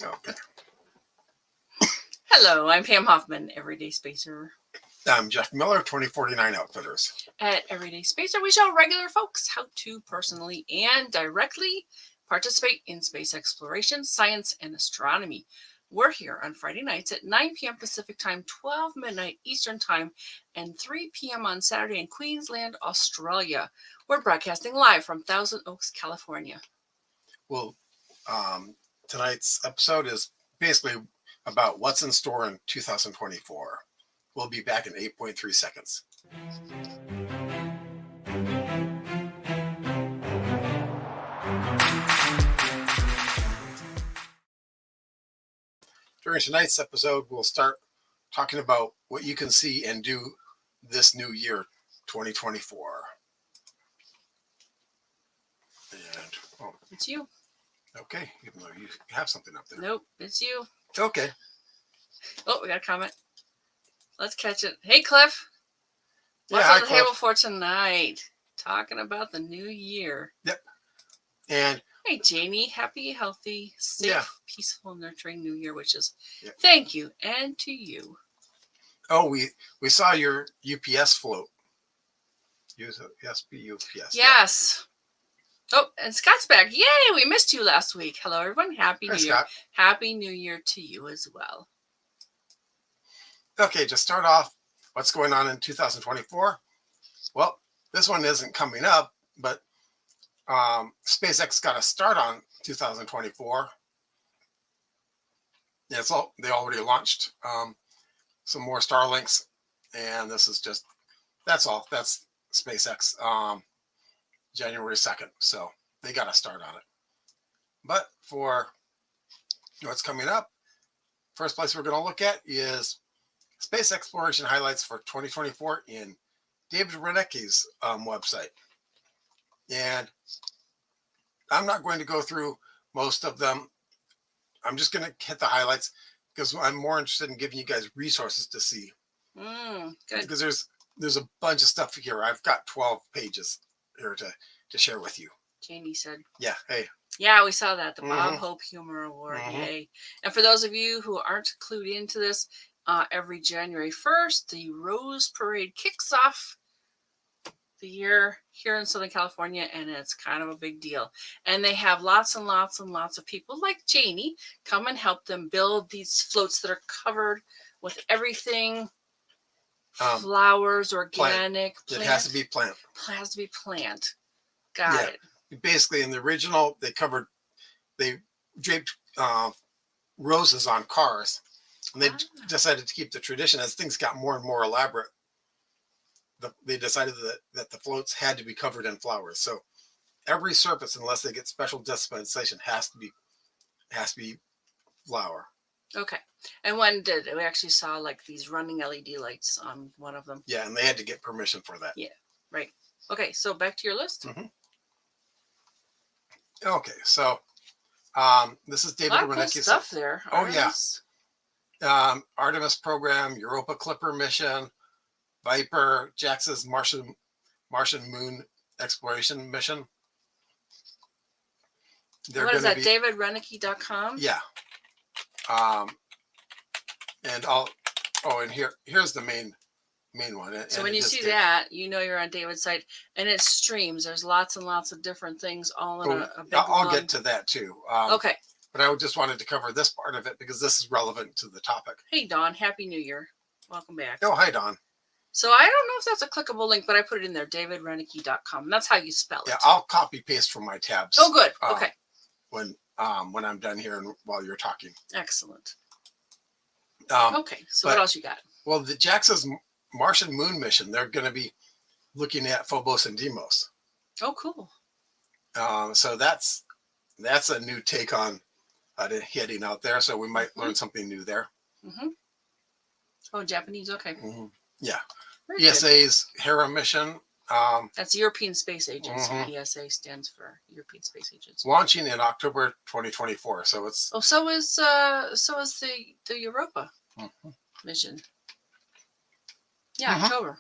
Okay. Hello, I'm Pam Hoffman, Everyday Spacer. I'm Jeff Miller, 2049 Outfitters. At Everyday Spacer, we show regular folks how to personally and directly participate in space exploration, science, and astronomy. We're here on Friday nights at 9 p.m. Pacific Time, 12 midnight Eastern Time, and 3 p.m. on Saturday in Queensland, Australia. We're broadcasting live from Thousand Oaks, California. Well, tonight's episode is basically about what's in store in 2024. We'll be back in 8.3 seconds. During tonight's episode, we'll start talking about what you can see and do this new year, 2024. And, It's you. okay, even though you have something up there. Nope, it's you. Okay. Oh, we got a comment. Let's catch it. Hey, Cliff. What's Yeah, on the table for tonight? Talking about the new year. Yep. And hey, Jamie, happy, healthy, safe, peaceful, nurturing new year wishes. Yep. Thank you, and to you. Oh, we saw your UPS float. UPS. Yes. Oh, and Scott's back. Yay, we missed you last week. Hello, everyone. Happy New Year. Scott. Happy New Year to you as well. Okay, to start off, what's going on in 2024? Well, this one isn't coming up, but SpaceX got a start on 2024. Yeah, they already launched some more Starlinks, and this is just, that's all. That's SpaceX, January 2nd. So they got a start on it. But for what's coming up, first place we're going to look at is space exploration highlights for 2024 in David Renecke's website. And I'm not going to go through most of them. I'm just going to hit the highlights because I'm more interested in giving you guys resources to see. Good. Because there's a bunch of stuff here. I've got 12 pages here to share with you. Janie said. Yeah, hey. Yeah, we saw that. The Bob Hope Humor Award. Yay. And for those of you who aren't clued into this, every January 1st, the Rose Parade kicks off the year here in Southern California, and it's kind of a big deal. And they have lots and lots and lots of people like Janie come and help them build these floats that are covered with everything. Flowers, organic. Plant. It has to be plant. It has to be plant. Got it. Basically, in the original, they draped roses on cars, and they decided to keep the tradition. As things got more and more elaborate, they decided that the floats had to be covered in flowers. So every surface, unless they get special dispensation, has to be flower. Okay. And when did we actually saw like these running LED lights on one of them? Yeah, and they had to get permission for that. Yeah, right. Okay, so back to your list. Okay, so this is David Renecke's stuff there. Artemis. Yeah. Artemis program, Europa Clipper mission, Viper, JAXA's Martian Moon exploration mission. What is that? DavidRenecke.com? Yeah. And here's the main one. So when you see that, you know you're on David's site, and it streams. There's lots and lots of different things all in a big I'll get to that too. Okay. But I just wanted to cover this part of it because this is relevant to the topic. Hey, Dawn. Happy New Year. Welcome back. Oh, hi, Dawn. So I don't know if that's a clickable link, but I put it in there, DavidRenecke.com. That's how you spell it. Yeah, I'll copy paste from my tabs. Oh, good. Okay. When I'm done here and while you're talking. Excellent. Okay, so what else you got? Well, the JAXA's Martian Moon mission, they're going to be looking at Phobos and Deimos. Oh, cool. So that's a new take on heading out there. So we might learn something new there. Oh, Japanese. Okay. Yeah. Very ESA's Hera mission. That's European Space Agency. ESA stands for European Space Agency. Launching in October 2024. So it's. Oh, so is the Europa mission. Yeah, October.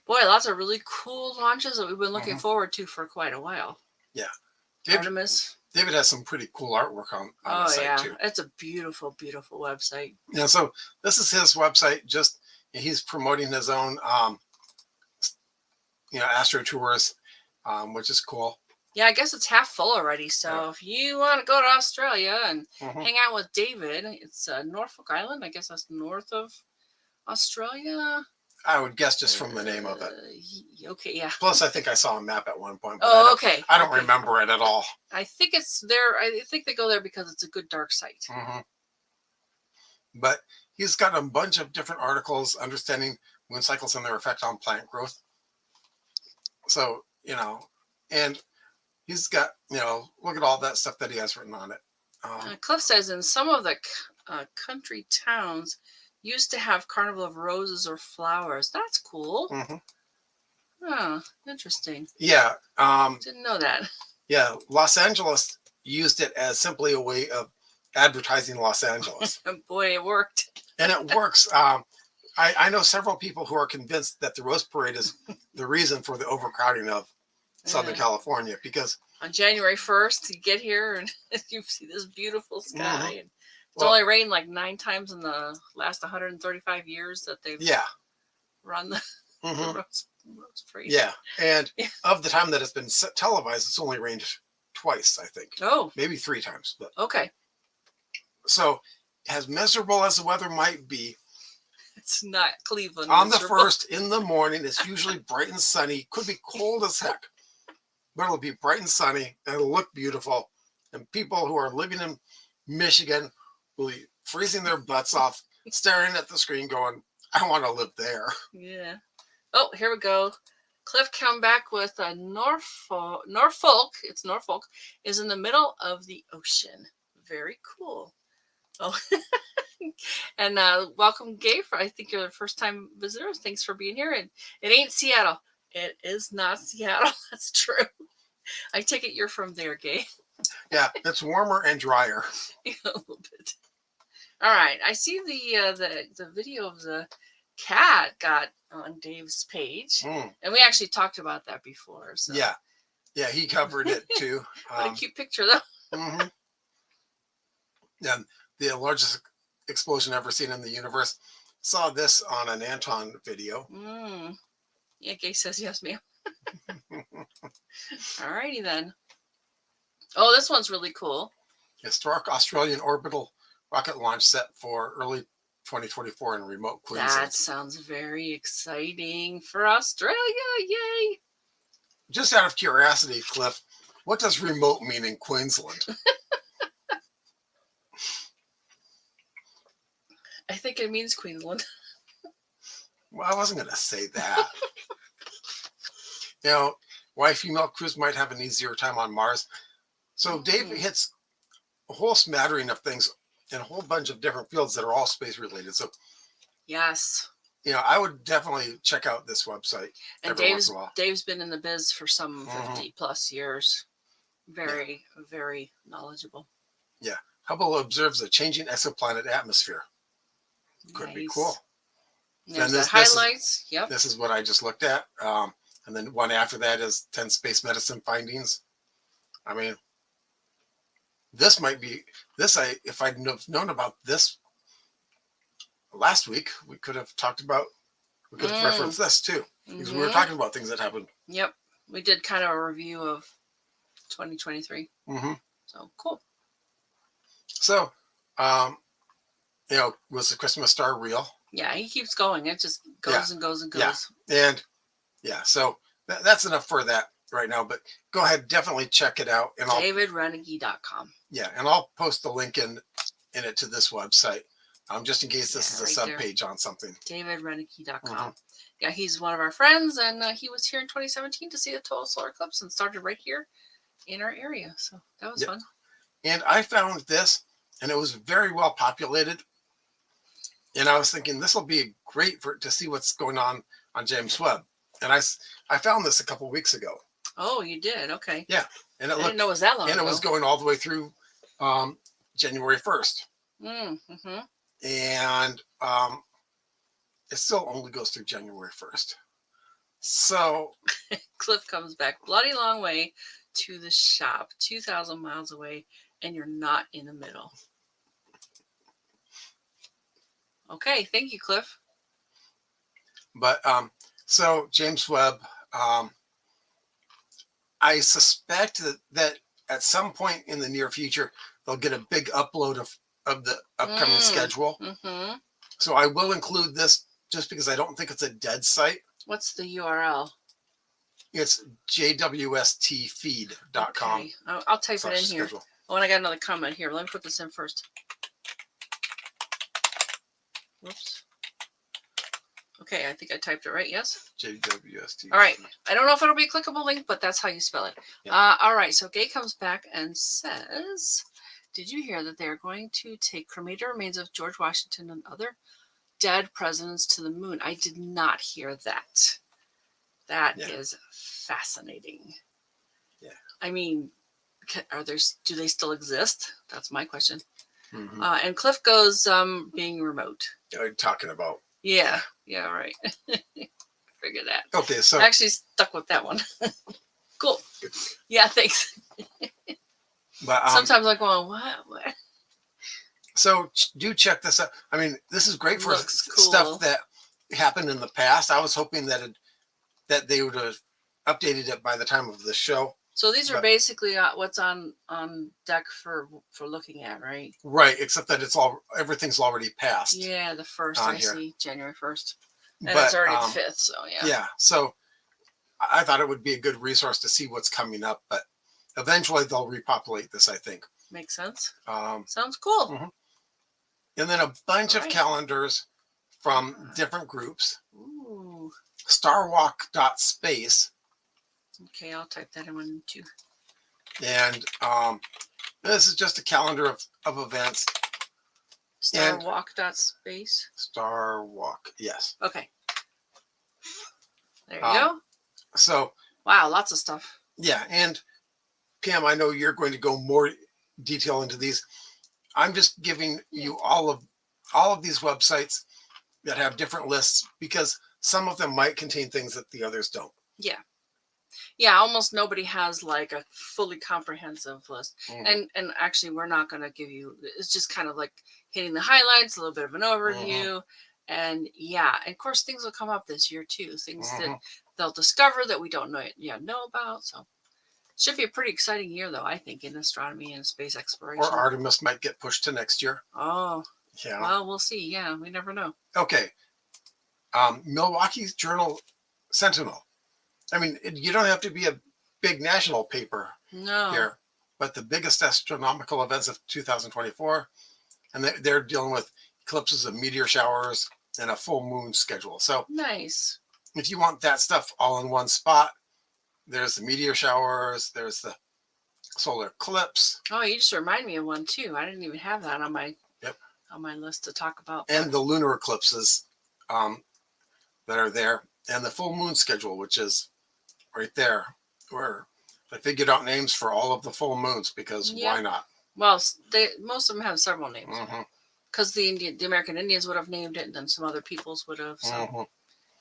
Boy, lots of really cool launches that we've been looking forward to for quite a while. Yeah. Artemis. David has some pretty cool artwork on the site too. It's a beautiful, beautiful website. Yeah, so this is his website. Just he's promoting his own, Astro Tours, which is cool. Yeah, I guess it's half full already. So if you want to go to Australia and hang out with David, it's Norfolk Island. I guess that's north of Australia. I would guess just from the name of it. Okay, yeah. Plus, I think I saw a map at one point. But okay. I don't remember it at all. I think it's there. I think they go there because it's a good dark site. But he's got a bunch of different articles understanding moon cycles and their effect on plant growth. So, and he's got, look at all that stuff that he has written on it. Cliff says in some of the country towns used to have carnival of roses or flowers. That's cool. Oh, interesting. Yeah. Didn't know that. Yeah. Los Angeles used it as simply a way of advertising Los Angeles. Boy, it worked. And it works. I know several people who are convinced that the Rose Parade is the reason for the overcrowding of Southern California, because on January 1st, you get here and you see this beautiful sky. And it's only rained like 9 times in the last 135 years that they've run the Rose Parade. Yeah. And of the time that it's been televised, it's only rained twice, I think. Oh. Maybe 3 times. But okay. So as miserable as the weather might be, it's not Cleveland. On the 1st in the morning, it's usually bright and sunny. Could be cold as heck, but it'll be bright and sunny and it'll look beautiful. And people who are living in Michigan will be freezing their butts off, staring at the screen going, I want to live there. Yeah. Oh, here we go. Cliff come back with a Norfolk. It's Norfolk is in the middle of the ocean. Very cool. Oh, and welcome, Gabe. I think you're the first time visitor. Thanks for being here. And it ain't Seattle. It is not Seattle. That's true. I take it you're from there, Gabe. Yeah, it's warmer and drier. A little bit. All right. I see the video of the cat got on Dave's page, and we actually talked about that before. So. Yeah, he covered it too. What a cute picture, though. And the largest explosion ever seen in the universe. Saw this on an Anton video. Yeah, Gay says yes, ma'am. All righty then. Oh, this one's really cool. Historic Australian orbital rocket launch set for early 2024 in remote Queensland. That sounds very exciting for Australia. Yay! Just out of curiosity, Cliff, what does remote mean in Queensland? I think it means Queensland. Well, I wasn't going to say that. Why female crews might have an easier time on Mars. So Dave hits a whole smattering of things in a whole bunch of different fields that are all space related. So yes, I would definitely check out this website. And Dave's been in the biz for some 50 plus years. Very, very knowledgeable. Yeah. Hubble observes a changing exoplanet atmosphere. Could be cool. There's the highlights. Yep. This is what I just looked at. And then one after that is 10 space medicine findings. I mean, this might be if I'd known about this last week, we could have referenced this too. Because we were talking about things that happened. Yep. We did kind of a review of 2023. So cool. So, was the Christmas star real? Yeah, he keeps going. It just goes and goes and goes. Yeah. And so that's enough for that right now. But go ahead, definitely check it out. And DavidRenegade.com. Yeah, and I'll post the link in it to this website, just in case this is a sub page on something. DavidRenegade.com. Yeah, he's one of our friends, and he was here in 2017 to see the total solar eclipse and started right here in our area. So that was fun. And I found this, and it was very well populated. And I was thinking this will be great to see what's going on James Webb. And I found this a couple of weeks ago. Oh, you did? Okay. Yeah. And I didn't know it was that long ago. And it was going all the way through January 1st. Mm-hmm. And it still only goes through January 1st. So Cliff comes back bloody long way to the shop 2,000 miles away and you're not in the middle. Okay, thank you, Cliff. But so James Webb, I suspect that at some point in the near future they'll get a big upload of the upcoming schedule. Mm-hmm. So I will include this just because I don't think it's a dead site. What's the URL? It's jwstfeed.com. Okay. I'll type it in here. Schedule. Oh, and I got another comment here. Let me put this in first. Whoops. Okay, I think I typed it right. Yes. JWST. All right. I don't know if it'll be a clickable link, but that's how you spell it. Yeah. All right. So Gay comes back and says, "Did you hear that they are going to take cremated remains of George Washington and other dead presidents to the moon?" I did not hear that. That is fascinating. Yeah. I mean, do they still exist? That's my question. Mm-hmm. And Cliff goes, being remote. Are you talking about? Yeah, right. Figure that. Okay, so I actually stuck with that one. Cool. Yeah, thanks. But sometimes I'm going, what? So do check this out. I mean, this is great for Cool. stuff that happened in the past. I was hoping that they would have updated it by the time of the show. So these are basically what's on deck for looking at, right? Right, except that everything's already passed. Yeah, the 1st I see, January 1st. And but, it's already the 5th, so yeah. Yeah, so I thought it would be a good resource to see what's coming up, but eventually they'll repopulate this, I think. Makes sense. Sounds cool. Mm-hmm. And then a bunch of calendars from different groups. Ooh. Starwalk.space. Okay, I'll type that in one too. And this is just a calendar of events. Starwalk.space. Starwalk, yes. Okay. There you go. So. Wow, lots of stuff. Yeah, and Pam, I know you're going to go more detail into these. I'm just giving you all of these websites that have different lists because some of them might contain things that the others don't. Yeah. Yeah, almost nobody has like a fully comprehensive list. Mm-hmm. And actually we're not going to give you, it's just kind of like hitting the highlights, a little bit of an overview. Mm-hmm. And yeah, and of course things will come up this year too. Things that they'll discover that we don't know about. So should be a pretty exciting year though, I think, in astronomy and space exploration. Or Artemis might get pushed to next year. Oh. Yeah. Well, we'll see. Yeah, we never know. Okay. Milwaukee Journal Sentinel. I mean, you don't have to be a big national paper here, but the biggest astronomical events of 2024, and they're dealing with eclipses of meteor showers and a full moon schedule. So nice. If you want that stuff all in one spot, there's the meteor showers, there's the solar eclipse. Oh, you just remind me of one too. I didn't even have that on my list to talk about. And the lunar eclipses that are there, and the full moon schedule, which is right there, where I figured out names for all of the full moons because why not? Well, most of them have several names because the American Indians would have named it, and then some other peoples would have. So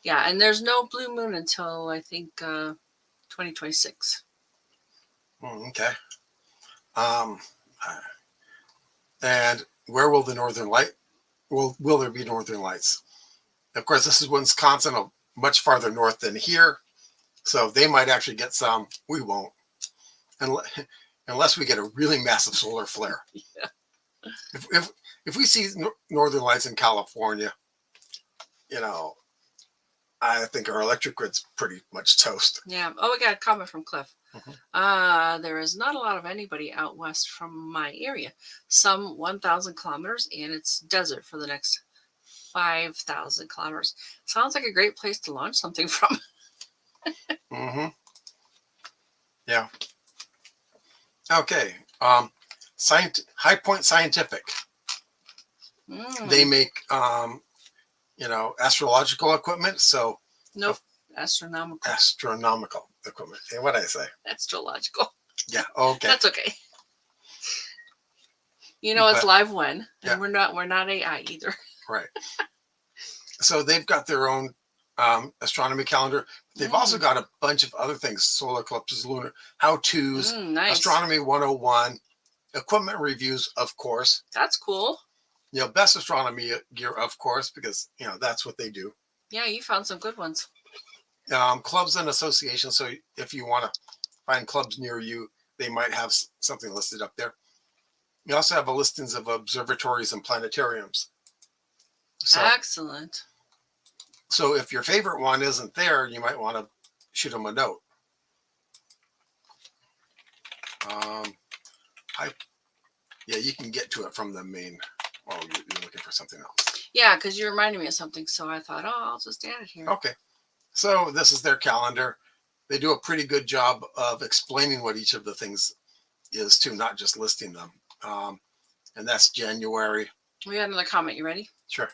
yeah, and there's no blue moon until I think 2026. Okay. And where will the northern light? Will there be northern lights? Of course, this is Wisconsin, much farther north than here. So they might actually get some. We won't. Unless we get a really massive solar flare. Yeah. If we see northern lights in California, I think our electric grid's pretty much toast. Yeah. Oh, we got a comment from Cliff. There is not a lot of anybody out west from my area. Some 1,000 kilometers, and it's desert for the next 5,000 kilometers. Sounds like a great place to launch something from. Yeah. Okay. High Point Scientific. They make astrological equipment. So nope. Astronomical equipment. Yeah, what did I say? Astrological. Yeah. Okay. That's okay. It's live when, and we're not AI either. Right. So they've got their own astronomy calendar, They've also got a bunch of other things: solar eclipses, lunar how-tos, Nice. astronomy 101, equipment reviews, of course. That's cool. Best astronomy gear, of course, because that's what they do. Yeah, you found some good ones. Clubs and associations. So if you want to find clubs near you, they might have something listed up there. You also have a listings of observatories and planetariums. So, excellent. So if your favorite one isn't there, you might want to shoot them a note. Yeah, you can get to it from the main. Oh, you're looking for something else. Yeah, because you reminded me of something, so I thought, oh, I'll just add it here. Okay. So this is their calendar. They do a pretty good job of explaining what each of the things is too, not just listing them. And that's January. We got another comment. You ready? Sure.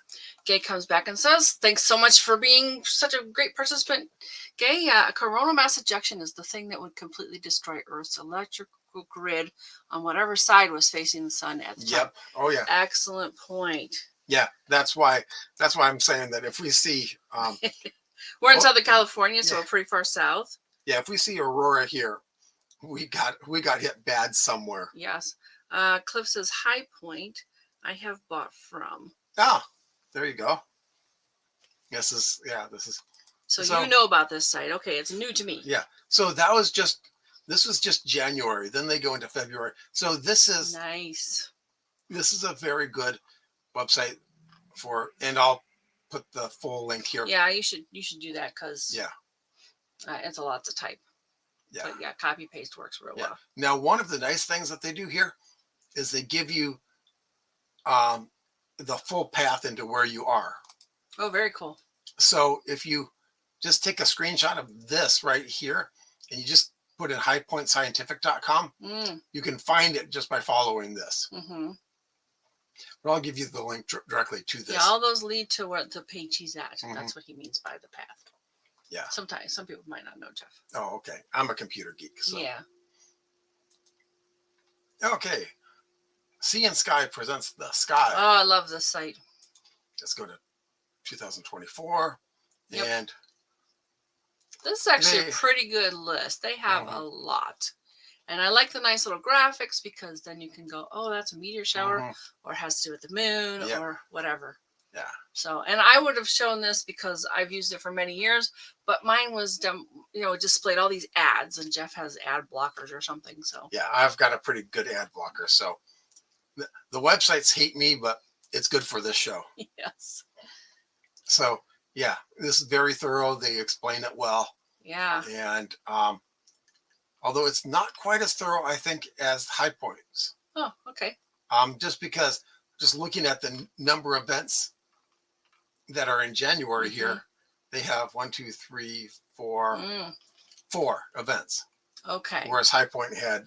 Gay comes back and says, thanks so much for being such a great participant. Gay, a coronal mass ejection is the thing that would completely destroy Earth's electrical grid on whatever side was facing the sun at the time. Yep. Oh, yeah. Excellent point. Yeah, that's why I'm saying that if we see... we're in Southern California, so we're pretty far south. Yeah, if we see aurora here, we got hit bad somewhere. Yes. Cliff says, High Point, I have bought from. Ah, there you go. This is. So you know about this site. Okay, it's new to me. Yeah. So this was just January. Then they go into February. So this is nice. This is a very good website and I'll put the full link here. Yeah, you should do that because it's a lot to type. Yeah. But yeah, copy paste works real well. Now, one of the nice things that they do here is they give you the full path into where you are. Oh, very cool. So if you just take a screenshot of this right here and you just put in highpointscientific.com, you can find it just by following this. Mm-hmm. But I'll give you the link directly to this. Yeah, all those lead to where the page he's at. Mm-hmm. That's what he means by the path. Yeah. Sometimes some people might not know, Jeff. Oh, okay. I'm a computer geek. So. Yeah. Okay. Sea and Sky presents The Sky. Oh, I love this site. Let's go to 2024. Yep. And this is actually a pretty good list. They have a lot. And I like the nice little graphics because then you can go, oh, that's a meteor shower or it has to do with the moon or whatever. Yeah. So, and I would have shown this because I've used it for many years, but mine was done, displayed all these ads, and Jeff has ad blockers or something. So yeah, I've got a pretty good ad blocker. So the websites hate me, but it's good for this show. Yes. So yeah, this is very thorough. They explain it well. Yeah. And although it's not quite as thorough, I think, as High Points. Oh, okay. Just because looking at the number of events that are in January here, they have 4 events. Okay. Whereas High Point had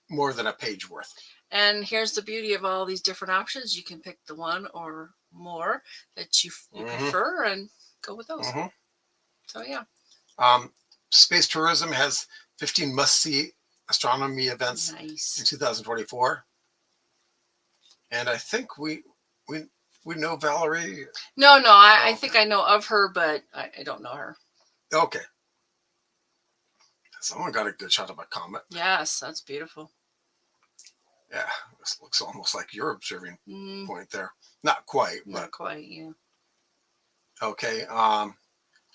more than a page worth. And here's the beauty of all these different options. You can pick the one or more that you prefer and go with those. So, yeah. Space tourism has 15 must-see astronomy events in 2024. And I think we know Valerie. No, I think I know of her, but I don't know her. Okay. Someone got a good shot of a comet. Yes, that's beautiful. Yeah, this looks almost like your observing point there. Not quite, but not quite, yeah. Okay.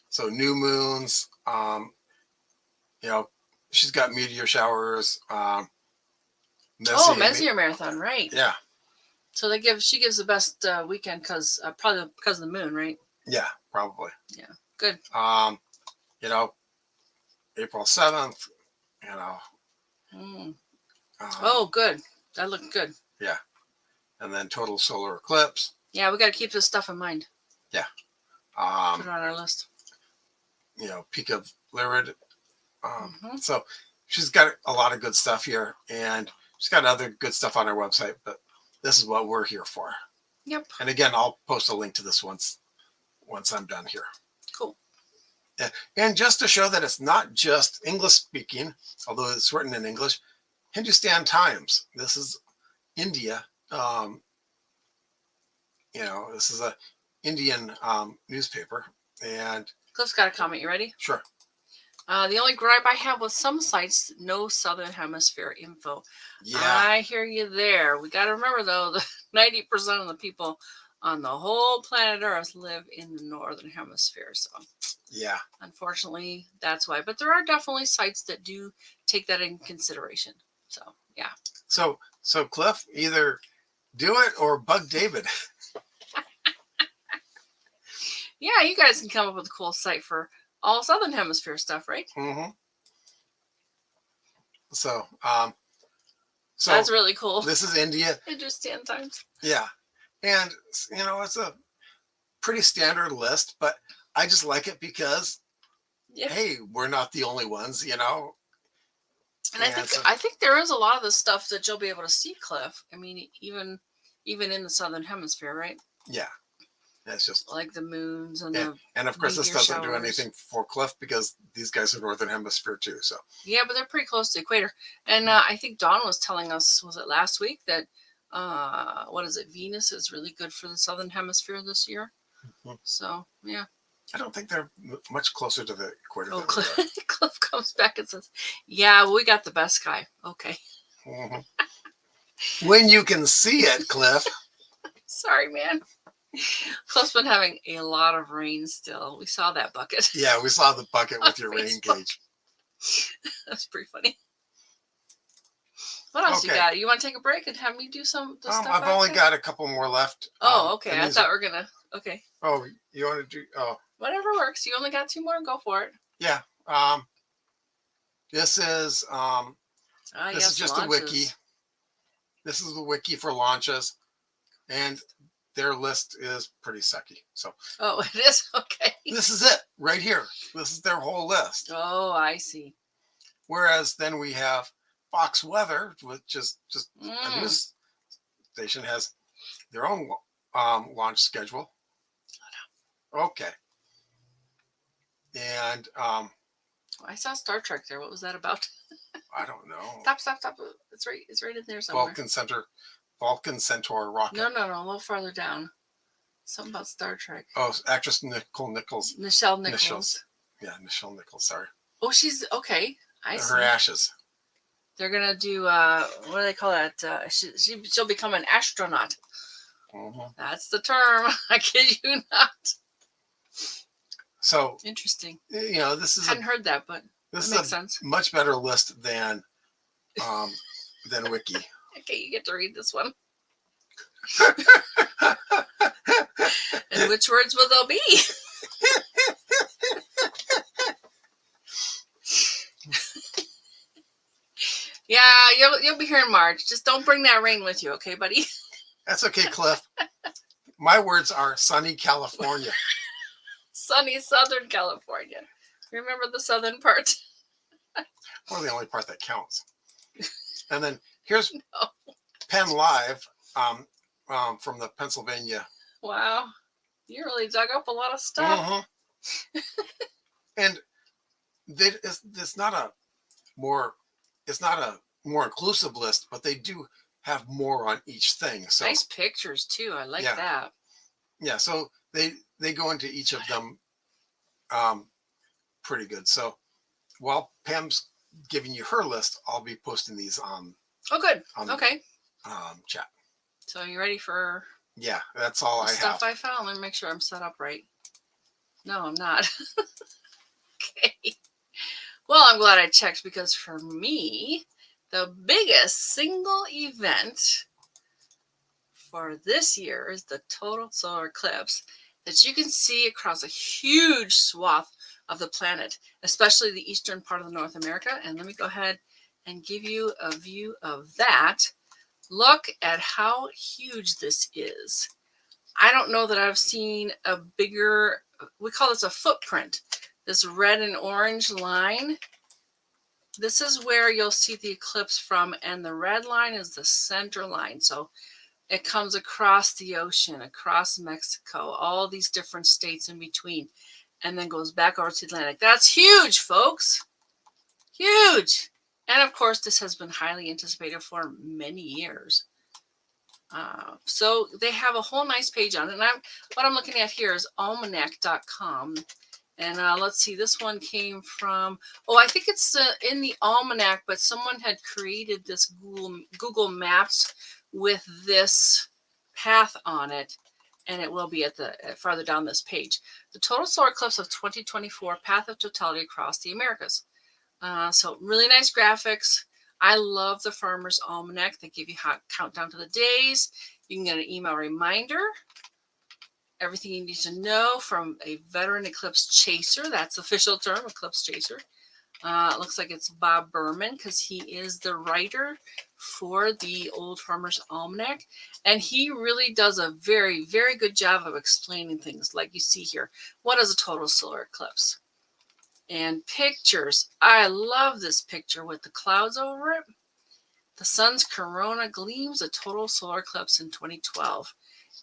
So new moons. She's got meteor showers. Messier Marathon, right? Yeah. So she gives the best weekend probably because of the moon, right? Yeah, probably. Yeah, good. April 7th. Oh, good. That looked good. Yeah, and then total solar eclipse. Yeah, we got to keep this stuff in mind. Yeah. Put it on our list. Peak of Lyrid. So she's got a lot of good stuff here, and she's got other good stuff on her website, but this is what we're here for. Yep. And again, I'll post a link to this once I'm done here. Cool. And just to show that it's not just English speaking, although it's written in English, Hindustan Times. This is India. This is a Indian newspaper, and Cliff's got a comment. You ready? Sure. The only gripe I have with some sites, no Southern Hemisphere info. Yeah. I hear you there. We got to remember, though, that 90% of the people on the whole planet Earth live in the Northern Hemisphere. So, yeah. Unfortunately, that's why. But there are definitely sites that do take that in consideration. So, yeah. So Cliff, either do it or bug David. Yeah, you guys can come up with a cool site for all Southern Hemisphere stuff, right? Mm-hmm. So that's really cool. This is India. Interesting times. Yeah. And, it's a pretty standard list, but I just like it because, hey, we're not the only ones, And I think there is a lot of the stuff that you'll be able to see, Cliff. I mean, even in the Southern Hemisphere, right? Yeah. It's just like the moons and of course this doesn't showers. do anything for Cliff because these guys are Northern Hemisphere too. So yeah, but they're pretty close to the equator. And I think Dawn was telling us, was it last week, that what is it? Venus is really good for the Southern Hemisphere this year. Mm-hmm. So yeah. I don't think they're much closer to the equator. Oh, Cliff comes back and says, "Yeah, well, we got the best sky." Okay. Mm-hmm. When you can see it, Cliff. Sorry, man. Cliff's been having a lot of rain still. We saw that bucket. Yeah, we saw the bucket with your rain gauge. That's pretty funny. What else you got? You want to take a break and have me do some stuff? I've only got a couple more left. Oh, okay. I thought we were gonna. Okay. Oh, you want to do? Oh. Whatever works. You only got 2 more. Go for it. Yeah. This is this is just launches. A wiki. This is the wiki for launches, and their list is pretty sucky. So. Oh, it is? Okay. This is it right here. This is their whole list. Oh, I see. Whereas then we have Fox Weather, which is just a news station, has their own launch schedule. Okay. And I saw Star Trek there. What was that about? I don't know. Stop. It's right in there somewhere. Vulcan Centaur rocket. No, a little farther down. Something about Star Trek. Oh, actress Nichelle Nichols. Nichelle Nichols. Yeah, Nichelle Nichols. Sorry. Oh, she's okay. I see. Her ashes. They're gonna do what do they call that? She'll become an astronaut. Mm-hmm. That's the term. I kid you not. So interesting. This is. I hadn't heard that, but this makes is sense. Much better list than Wiki. Okay, you get to read this one. And which words will they be? Yeah, you'll be here in March. Just don't bring that rain with you, okay, buddy? That's okay, Cliff. My words are sunny California. Sunny Southern California. Remember the southern part? Well, the only part that counts. And then here's Penn Live from the Pennsylvania. Wow. You really dug up a lot of stuff. Mm-hmm. And it's not a more inclusive list, but they do have more on each thing. So nice pictures too. I like that. Yeah, so they go into each of them pretty good. So while Pam's giving you her list, I'll be posting these on. Oh, good. On okay. Chat. So you ready for? Yeah, that's all I have. Stuff I found. Let me make sure I'm set up right. No, I'm not. Okay. Well, I'm glad I checked because for me, the biggest single event for this year is the total solar eclipse that you can see across a huge swath of the planet, especially the eastern part of North America. And let me go ahead and give you a view of that. Look at how huge this is. I don't know that I've seen a bigger, we call this a footprint, this red and orange line. This is where you'll see the eclipse from, and the red line is the center line. So it comes across the ocean, across Mexico, all these different states in between, and then goes back over to the Atlantic. That's huge, folks. Huge. And of course, this has been highly anticipated for many years. So they have a whole nice page on it. And what I'm looking at here is almanac.com. And let's see, this one came from, oh, I think it's in the almanac, but someone had created this Google Maps with this path on it, and it will be at the farther down this page. The total solar eclipse of 2024, path of totality across the Americas. So really nice graphics. I love the Farmer's Almanac. They give you a countdown to the days. You can get an email reminder. Everything you need to know from a veteran eclipse chaser. That's the official term, eclipse chaser. It looks like it's Bob Berman because he is the writer for the Old Farmer's Almanac. And he really does a very, very good job of explaining things like you see here. What is a total solar eclipse? And pictures. I love this picture with the clouds over it. The sun's corona gleams a total solar eclipse in 2012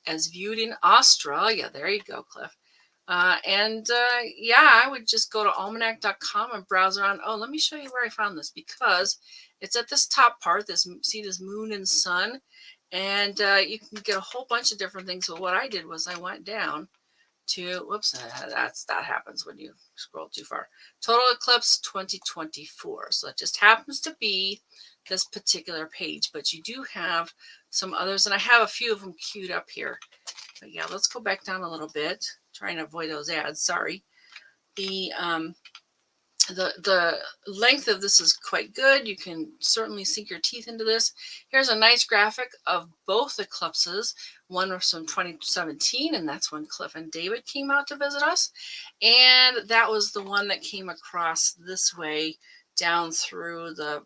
as viewed in Australia. There you go, Cliff. Yeah, I would just go to almanac.com and browse around. Oh, let me show you where I found this because it's at this top part. See this moon and sun, and you can get a whole bunch of different things. So what I did was I went down to, whoops, that happens when you scroll too far. Total eclipse 2024. So it just happens to be this particular page, but you do have some others, and I have a few of them queued up here. But yeah, let's go back down a little bit. Trying to avoid those ads. Sorry. The length of this is quite good. You can certainly sink your teeth into this. Here's a nice graphic of both eclipses. One was from 2017, and that's when Cliff and David came out to visit us. And that was the one that came across this way down through the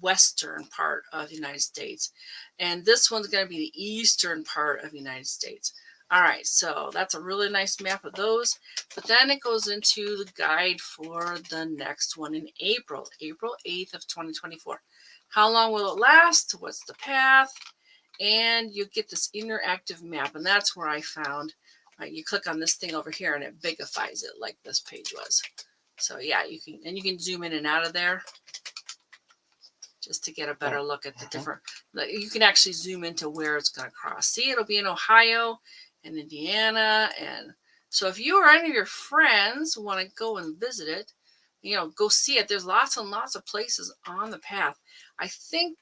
western part of the United States. And this one's going to be the eastern part of the United States. All right, so that's a really nice map of those. But then it goes into the guide for the next one in April 8th of 2024. How long will it last? What's the path? And you get this interactive map, and that's where I found. You click on this thing over here, and it bigifies it like this page was. So yeah, you can zoom in and out of there just to get a better look at the different. You can actually zoom into where it's going to cross. See, it'll be in Ohio and Indiana, and so if you or any of your friends want to go and visit it, go see it. There's lots and lots of places on the path. I think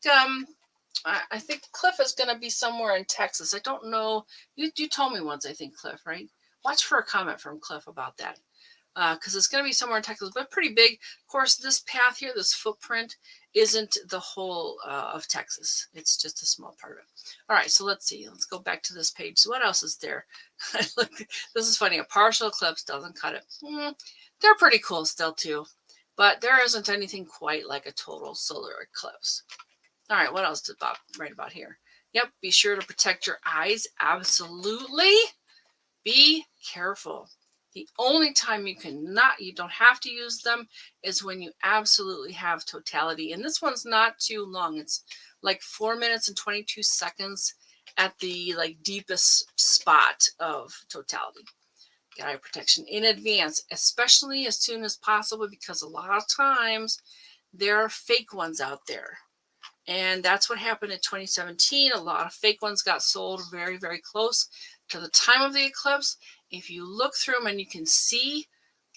Cliff is going to be somewhere in Texas. I don't know. You told me once, I think, Cliff, right? Watch for a comment from Cliff about that. Because it's going to be somewhere in Texas, but pretty big. Of course, this path here, this footprint, isn't the whole of Texas. It's just a small part of it. All right, so let's see. Let's go back to this page. So what else is there? Look, this is funny. A partial eclipse doesn't cut it. They're pretty cool still, too. But there isn't anything quite like a total solar eclipse. All right, what else did Bob write about here? Yep, be sure to protect your eyes. Absolutely. Be careful. The only time you don't have to use them is when you absolutely have totality. And this one's not too long. It's like 4 minutes and 22 seconds at the deepest spot of totality. Get eye protection in advance, especially as soon as possible, because a lot of times there are fake ones out there. And that's what happened in 2017. A lot of fake ones got sold very, very close to the time of the eclipse. If you look through them and you can see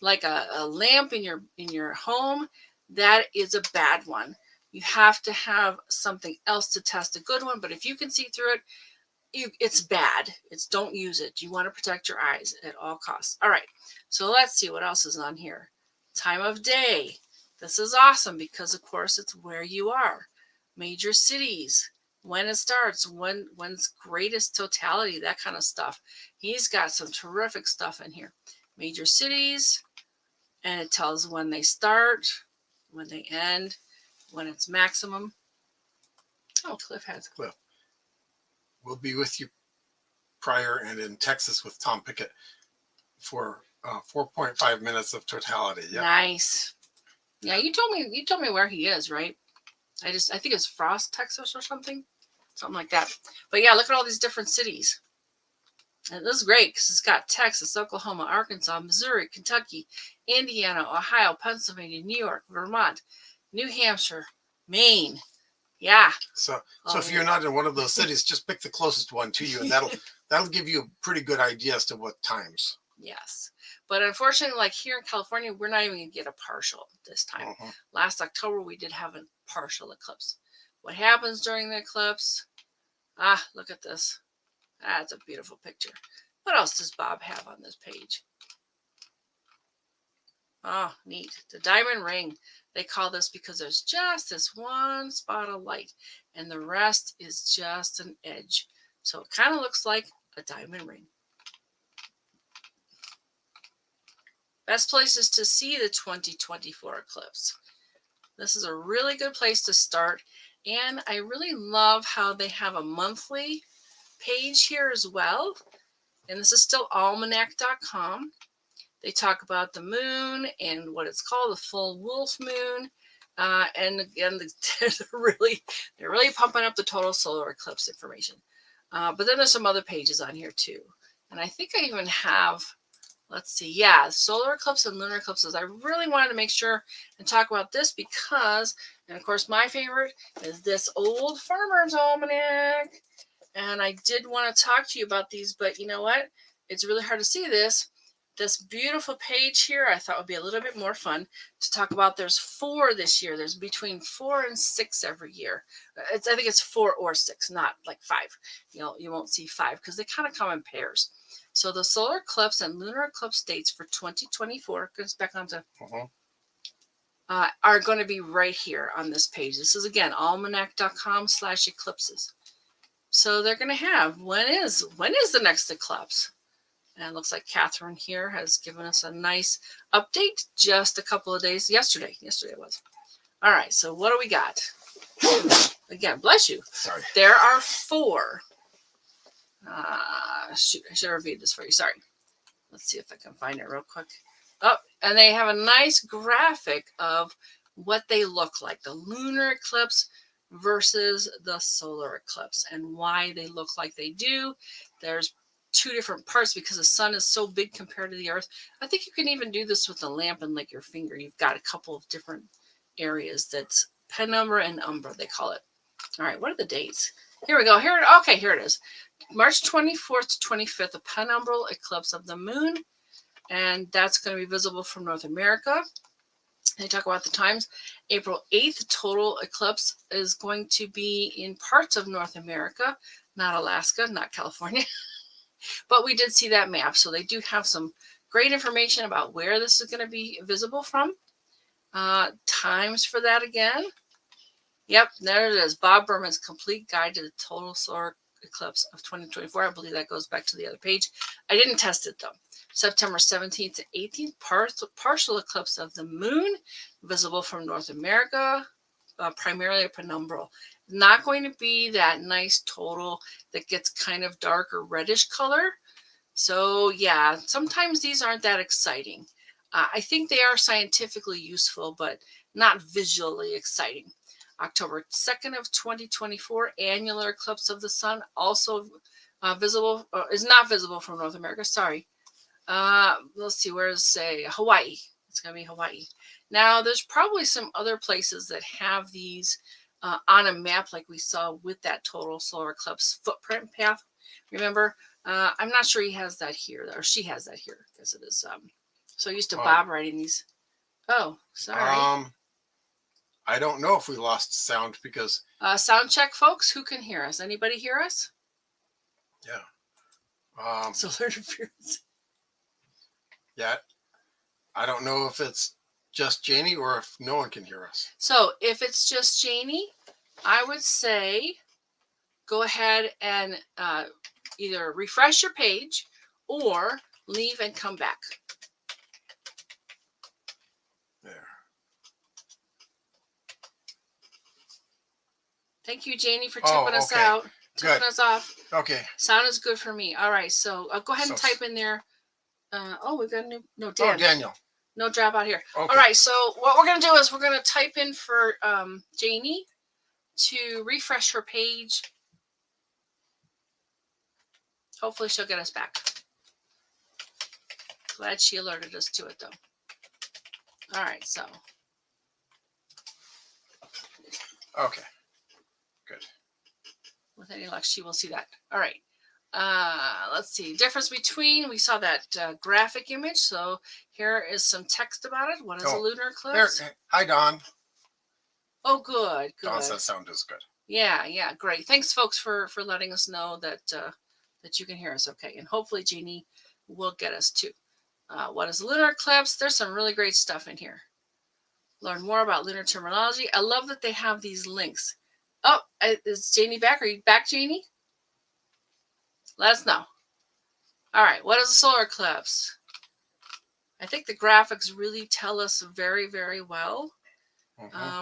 like a lamp in your home, that is a bad one. You have to have something else to test a good one. But if you can see through it, it's bad. Don't use it. You want to protect your eyes at all costs. All right. So let's see what else is on here. Time of day. This is awesome because, of course, it's where you are. Major cities. When it starts, when's greatest totality, that kind of stuff. He's got some terrific stuff in here. Major cities, and it tells when they start, when they end, when it's maximum. Oh, Cliff has. Cliff. We'll be with you prior and in Texas with Tom Pickett for 4.5 minutes of totality. Yep. Nice. Yeah, you told me where he is, right? I think it's Frost, Texas or something like that. But yeah, look at all these different cities. And this is great because it's got Texas, Oklahoma, Arkansas, Missouri, Kentucky, Indiana, Ohio, Pennsylvania, New York, Vermont, New Hampshire, Maine. Yeah. So if you're not in one of those cities, just pick the closest one to you, and that'll give you a pretty good idea as to what times. Yes. But unfortunately, like here in California, we're not even going to get a partial this time. Last October, we did have a partial eclipse. What happens during the eclipse? Look at this. That's a beautiful picture. What else does Bob have on this page? Oh, neat. The diamond ring. They call this because there's just this one spot of light and the rest is just an edge. So it kind of looks like a diamond ring. Best places to see the 2024 eclipse. This is a really good place to start. And I really love how they have a monthly page here as well. And this is still almanac.com. They talk about the moon and what it's called, the full wolf moon. And again, they're really pumping up the total solar eclipse information. But then there's some other pages on here too. And I think I even have, let's see, yeah, solar eclipse and lunar eclipses. I really wanted to make sure and talk about this because, and of course, my favorite is this old Farmer's Almanac. And I did want to talk to you about these, but you know what? It's really hard to see this. This beautiful page here, I thought would be a little bit more fun to talk about. There's 4 this year. There's between 4 and 6 every year. I think it's 4 or 6, not like 5. You won't see 5 because they kind of come in pairs. So the solar eclipse and lunar eclipse dates for 2024 goes back onto are going to be right here on this page. This is again almanac.com/eclipses. So they're going to have when is the next eclipse? And it looks like Catherine here has given us a nice update just a couple of days yesterday. Yesterday it was. All right. So what do we got? Again, bless you. Sorry. There are 4. Shoot, I should have reviewed this for you. Sorry. Let's see if I can find it real quick. Oh, and they have a nice graphic of what they look like. The lunar eclipse versus the solar eclipse and why they look like they do. There's 2 different parts because the sun is so big compared to the earth. I think you can even do this with the lamp and like your finger. You've got a couple of different areas. That's penumbra and umbra, they call it. All right, what are the dates? Here we go. Here it is. March 24th to 25th, a penumbral eclipse of the moon. And that's going to be visible from North America. They talk about the times. April 8th, total eclipse is going to be in parts of North America, not Alaska, not California. But we did see that map. So they do have some great information about where this is going to be visible from. Times for that again. Yep, there it is. Bob Berman's complete guide to the total solar eclipse of 2024. I believe that goes back to the other page. I didn't test it though. September 17th to 18th, partial eclipse of the moon, visible from North America, primarily a penumbral. Not going to be that nice total that gets kind of dark or reddish color. So yeah, sometimes these aren't that exciting. I think they are scientifically useful, but not visually exciting. October 2nd of 2024, annular eclipse of the sun, also visible, is not visible from North America. Sorry. Let's see, where's say Hawaii? It's going to be Hawaii. Now, there's probably some other places that have these on a map like we saw with that total solar eclipse footprint path. Remember, I'm not sure he has that here, or she has that here, because it is. So used to Bob writing these. Oh, sorry. I don't know if we lost sound because sound check, folks. Who can hear us? Anybody hear us? Yeah. Solar interference. Yeah. I don't know if it's just Janie or if no one can hear us. So if it's just Janie, I would say go ahead and either refresh your page or leave and come back. There. Thank you, Janie, for tipping us out, tipping us off. Okay. Sound is good for me. All right, so go ahead and type in there. We've got a new, no, Dan. Oh, Daniel. No drop out here. Okay. All right, so what we're going to do is we're going to type in for Janie to refresh her page. Hopefully she'll get us back. Glad she alerted us to it, though. All right, so. Okay. Good. With any luck, she will see that. All right. Let's see. Difference between, we saw that graphic image. So here is some text about it. What is a lunar eclipse? Hi, Don. Oh, good. Don says sound is good. Yeah, great. Thanks, folks, for letting us know that that you can hear us okay. And hopefully Jeannie will get us too. What is a lunar eclipse? There's some really great stuff in here. Learn more about lunar terminology. I love that they have these links. Oh, is Jeannie back? Are you back, Jeannie? Let us know. All right, what is a solar eclipse? I think the graphics really tell us very, very well.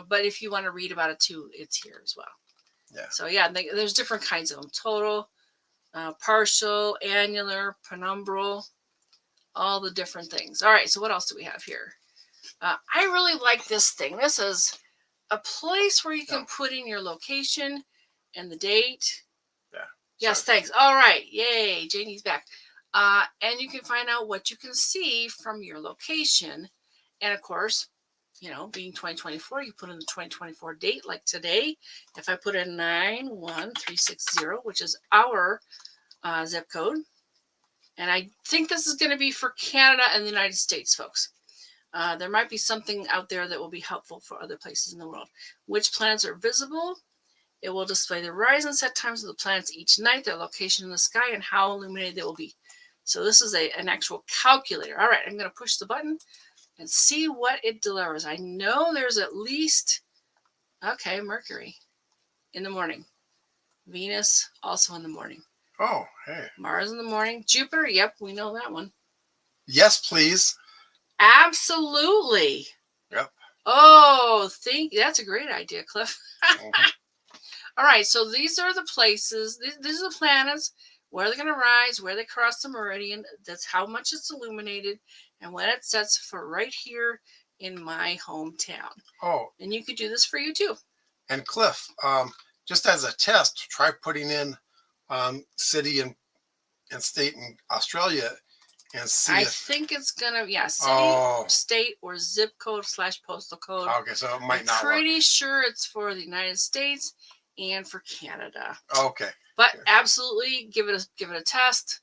But if you want to read about it too, it's here as well. Yeah. So yeah, there's different kinds of them. Total, partial, annular, penumbral, all the different things. All right, so what else do we have here? I really like this thing. This is a place where you can put in your location and the date. Yeah. Yes, thanks. All right. Yay. Janie's back. And you can find out what you can see from your location. And of course, you know, being 2024, you put in the 2024 date like today. If I put in 91360, which is our zip code. And I think this is going to be for Canada and the United States, folks. There might be something out there that will be helpful for other places in the world. Which planets are visible? It will display the rise and set times of the planets each night, their location in the sky, and how illuminated they will be. So this is an actual calculator. All right, I'm going to push the button and see what it delivers. I know there's at least, okay, Mercury in the morning. Venus also in the morning. Oh, hey. Mars in the morning. Jupiter, yep, we know that one. Yes, please. Absolutely. Yep. Oh, that's a great idea, Cliff. All right, so these are the places, these are the planets, where they're going to rise, where they cross the meridian. That's how much it's illuminated, and when it sets for right here in my hometown. Oh. And you could do this for you too. And Cliff, just as a test, try putting in city and state in Australia and see. I think it's gonna, city, state, or zip code / postal code. Okay, so it might not. I'm pretty sure it's for the United States and for Canada. Okay. But absolutely, give it a test.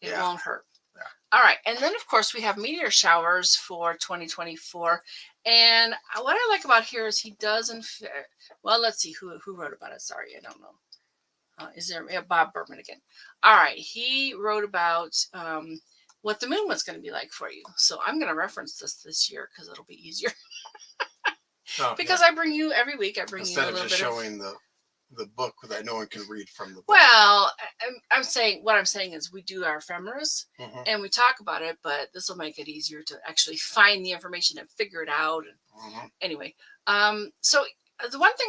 It won't hurt. Yeah. All right, and then of course we have meteor showers for 2024. And what I like about here is he doesn't. Well, let's see who wrote about it. Sorry, I don't know. Is there Bob Berman again? All right, he wrote about what the moon was going to be like for you. So I'm going to reference this year because it'll be easier. Because I bring you every week. I bring instead you a little of just bit showing the book that no one can read from the book. Well, I'm saying is we do our ephemeris and we talk about it, but this will make it easier to actually find the information and figure it out. Anyway, so the one thing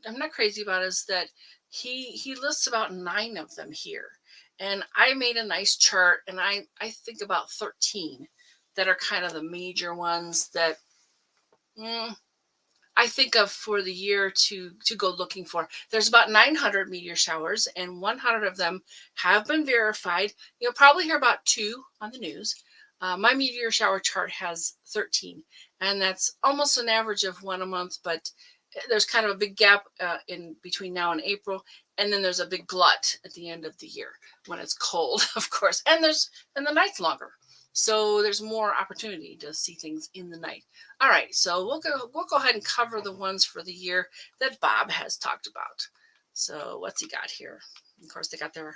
I'm not crazy about is that he lists about 9 of them here. And I made a nice chart, and I think about 13 that are kind of the major ones that I think of for the year to go looking for. There's about 900 meteor showers, and 100 of them have been verified. You'll probably hear about 2 on the news. My meteor shower chart has 13, and that's almost an average of 1 a month, but there's kind of a big gap in between now and April. And then there's a big glut at the end of the year when it's cold, of course. And the night's longer. So there's more opportunity to see things in the night. All right, so we'll go ahead and cover the ones for the year that Bob has talked about. So what's he got here? Of course, they got their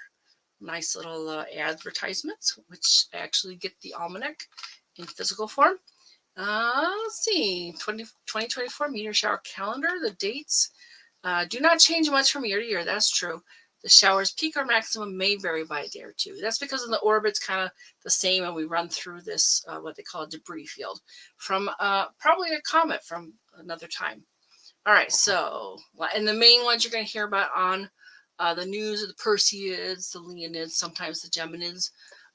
nice little advertisements, which actually get the almanac in physical form. Let's see, 2024 meteor shower calendar, the dates. Do not change much from year to year. That's true. The shower's peak or maximum may vary by a day or two. That's because the orbit's kind of the same, and we run through this, what they call a debris field, from probably a comet from another time. All right, so, and the main ones you're going to hear about on the news are the Perseids, the Leonids, sometimes the Geminids.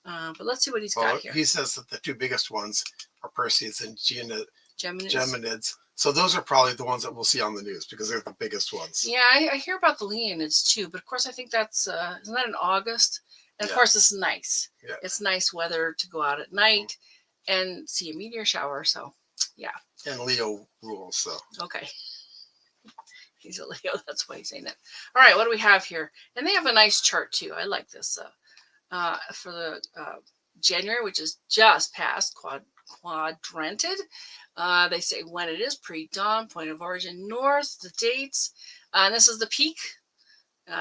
But let's see what he's got here. He says that the 2 biggest ones are Perseids and Geminids. So those are probably the ones that we'll see on the news because they're the biggest ones. Yeah, I hear about the Leonids too, but of course I think that's isn't that in August? And of course it's nice. Yeah. It's nice weather to go out at night and see a meteor shower. So yeah. And Leo rules, so. Okay. He's a Leo. That's why he's saying that. All right, what do we have here? And they have a nice chart too. I like this for the January, which is just past quadranted. They say when it is pre-dawn, point of origin north, the dates. And this is the peak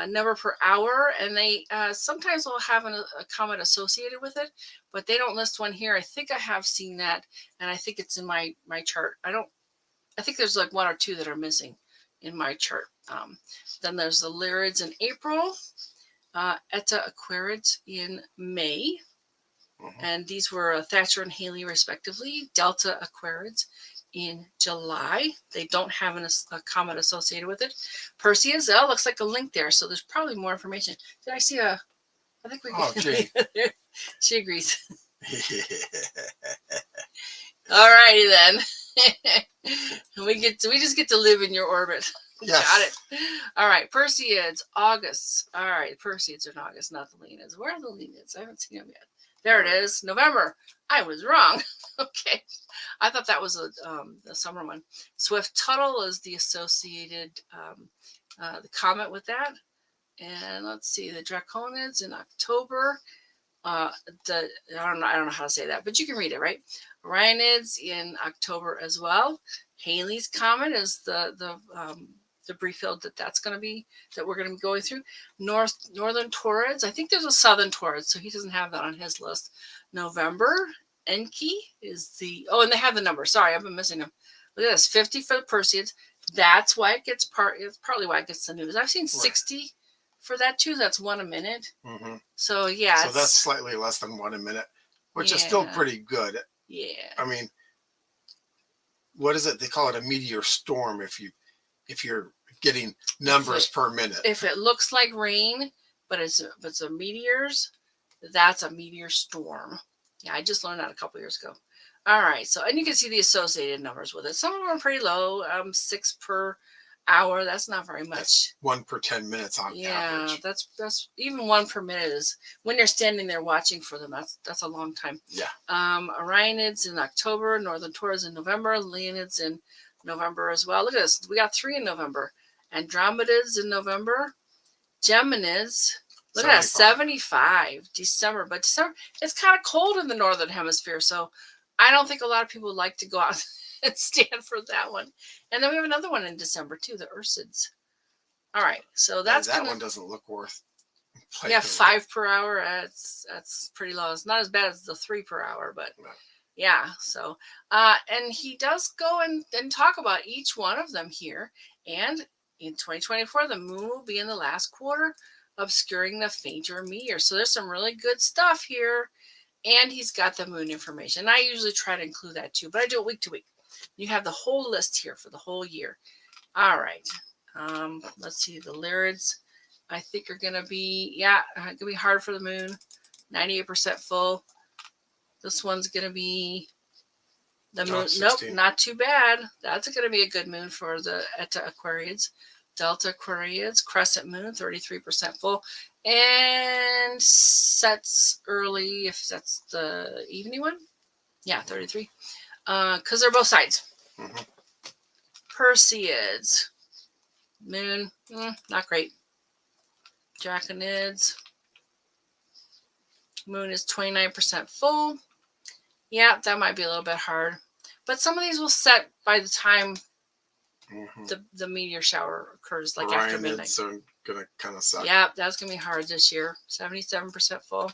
number per hour. And they sometimes will have a comet associated with it, but they don't list one here. I think I have seen that, and I think it's in my chart. I think there's like one or two that are missing in my chart. Then there's the Lyrids in April, Eta Aquarids in May. And these were Thatcher and Haley, respectively. Delta Aquarids in July. They don't have a comet associated with it. Perseus, looks like a link there, so there's probably more information. Did I see I think we. Oh, gee. She agrees. All righty then. we just get to live in your orbit. Yes. Got it. All right, Perseids, August. All right, Perseids are in August, not the Leonids. Where are the Leonids? I haven't seen them yet. There it is, November. I was wrong. Okay, I thought that was the summer one. Swift-Tuttle is the associated the comet with that. And let's see, the Draconids in October. I don't know how to say that, but you can read it, right? Orionids in October as well. Halley's comet is the debris field that's going to be that we're going to be going through. Northern Taurids. I think there's a Southern Taurid, so he doesn't have that on his list. November. Enki is the and they have the number. Sorry, I've been missing them. Look at this, 50 for the Perseids. That's why it gets it's partly why it gets the news. I've seen 60 for that too. That's 1 a minute. So yeah. So that's slightly less than 1 a minute, which is still pretty good. Yeah. I mean, what is it? They call it a meteor storm if you're getting numbers per minute. If it looks like rain, but it's a meteors, that's a meteor storm. Yeah, I just learned that a couple years ago. All right, so and you can see the associated numbers with it. Some of them are pretty low, 6 per hour. That's not very much. That's 1 per 10 minutes on average. Yeah, that's even 1 per minute is when you're standing there watching for them. That's a long time. Yeah. Orionids in October, Northern Taurus in November, Leonids in November as well. Look at this. We got 3 in November. Andromedids in November. Geminids. Look at that, 75. December. But December, it's kind of cold in the northern hemisphere, so I don't think a lot of people like to go out and stand for that one. And then we have another one in December too, the Ursids. All right, so that's that one doesn't look worth playing. Yeah, 5 per hour. That's pretty low. It's not as bad as the 3 per hour, but yeah. So and he does go and talk about each one of them here. And in 2024, the moon will be in the last quarter, obscuring the fainter meteor. So there's some really good stuff here. And he's got the moon information. I usually try to include that too, but I do it week to week. You have the whole list here for the whole year. All right. Let's see. The Lyrids, I think, are going to be, going to be hard for the moon. 98% full. This one's going to be the moon. 16. Nope, not too bad. That's going to be a good moon for the Eta Aquarids. Delta Aquarids, crescent moon, 33% full. And sets early, if that's the evening one. Yeah, 33. Because they're both sides. Perseids. Moon, not great. Draconids. Moon is 29% full. Yeah, that might be a little bit hard. But some of these will set by the time the meteor shower occurs, like after midnight. So gonna kind of suck. Yeah, that's gonna be hard this year. 77% full.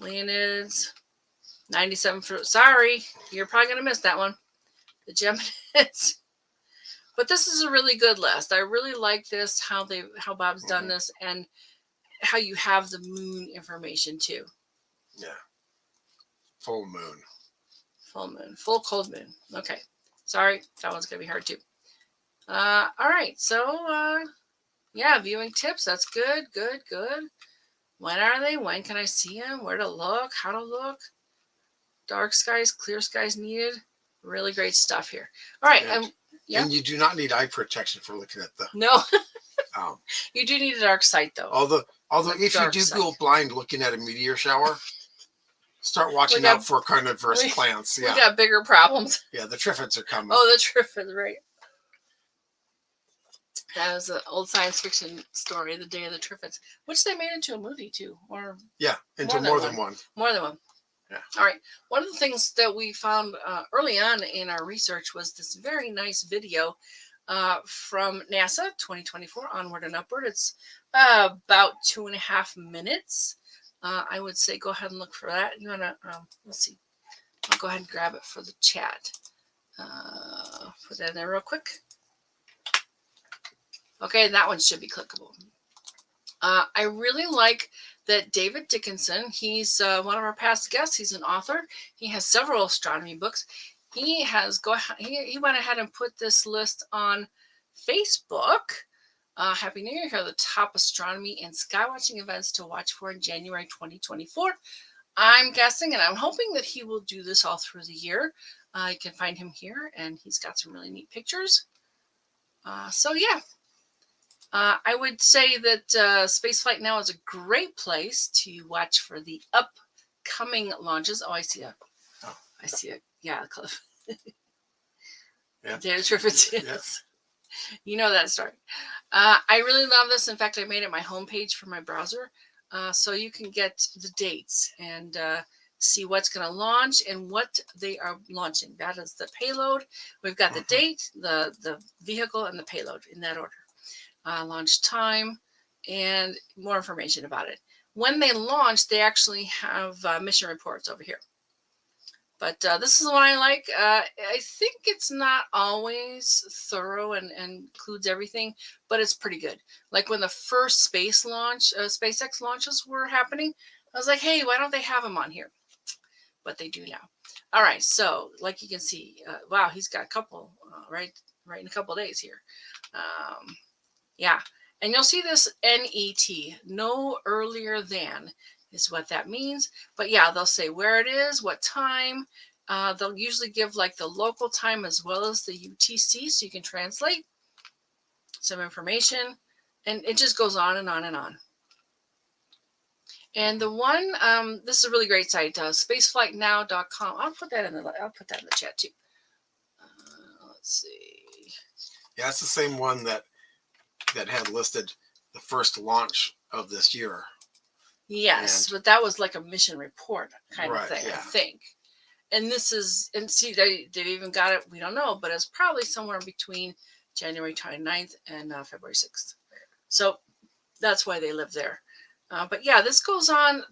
Leonids, 97 for. Sorry, you're probably gonna miss that one. The Geminids. But this is a really good list. I really like this, how Bob's done this, and how you have the moon information too. Yeah. Full moon. Full moon. Full cold moon. Okay. Sorry, that one's gonna be hard too. All right. So yeah, viewing tips. That's good. Good. When are they? When can I see them? Where to look? How to look? Dark skies, clear skies needed. Really great stuff here. All right. And you do not need eye protection for looking at the. No. You do need a dark sight though. Although if you do go blind looking at a meteor shower, start watching out for carnivorous plants. Yeah. We got bigger problems. Yeah, the Triffids are coming. Oh, the Triffids, right. That was an old science fiction story, The Day of the Triffids, which they made into a movie too, or Yeah, into more than one. More than one. Yeah. All right. One of the things that we found early on in our research was this very nice video from NASA 2024 Onward and Upward. It's about 2.5 minutes. I would say go ahead and look for that. You want to, let's see. I'll go ahead and grab it for the chat. Put that in there real quick. Okay, that one should be clickable. I really like that David Dickinson, he's one of our past guests. He's an author. He has several astronomy books. He went ahead and put this list on Facebook. Happy New Year. Here are the top astronomy and sky watching events to watch for in January 2024. I'm guessing and I'm hoping that he will do this all through the year. You can find him here, and he's got some really neat pictures. So yeah. I would say that Spaceflight Now is a great place to watch for the upcoming launches. Oh, I see a, yeah, Cliff. Yeah. Data Triffids, yes. Yes. You know that story. I really love this. In fact, I made it my homepage for my browser, so you can get the dates and see what's going to launch and what they are launching. That is the payload. We've got the date, the vehicle, and the payload in that order. Launch time, and more information about it. When they launch, they actually have mission reports over here. But this is the one I like. I think it's not always thorough and includes everything, but it's pretty good. Like when the first SpaceX launches were happening, I was like, hey, why don't they have them on here? But they do now. All right, so like you can see, wow, he's got a couple right in a couple of days here. Yeah, and you'll see this NET, no earlier than is what that means. But yeah, they'll say where it is, what time. They'll usually give like the local time as well as the UTC, so you can translate some information, and it just goes on and on and on. And the one, this is a really great site, spaceflightnow.com. I'll put that in the chat too. Let's see. Yeah, it's the same one that had listed the first launch of this year. Yes, but that was like a mission report kind of thing, yeah. I think. And this is, and see, they've even got it, we don't know, but it's probably somewhere between January 29th and February 6th. So that's why they live there. But yeah, this goes on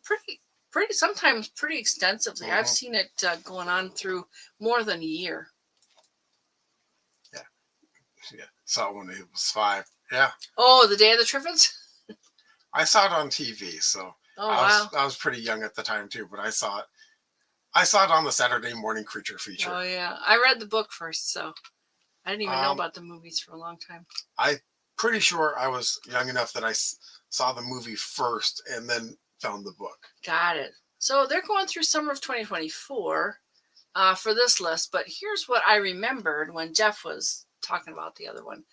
sometimes pretty extensively. I've seen it going on through more than a year. Yeah, saw it when it was 5. Yeah. Oh, the Day of the Triffids? I saw it on TV, so I was pretty young at the time too, but I saw it. I saw it on the Saturday morning creature feature. Oh yeah, I read the book first, so I didn't even know about the movies for a long time. I'm pretty sure I was young enough that I saw the movie first and then found the book. Got it. So they're going through summer of 2024 for this list, but here's what I remembered when Jeff was talking about the other one.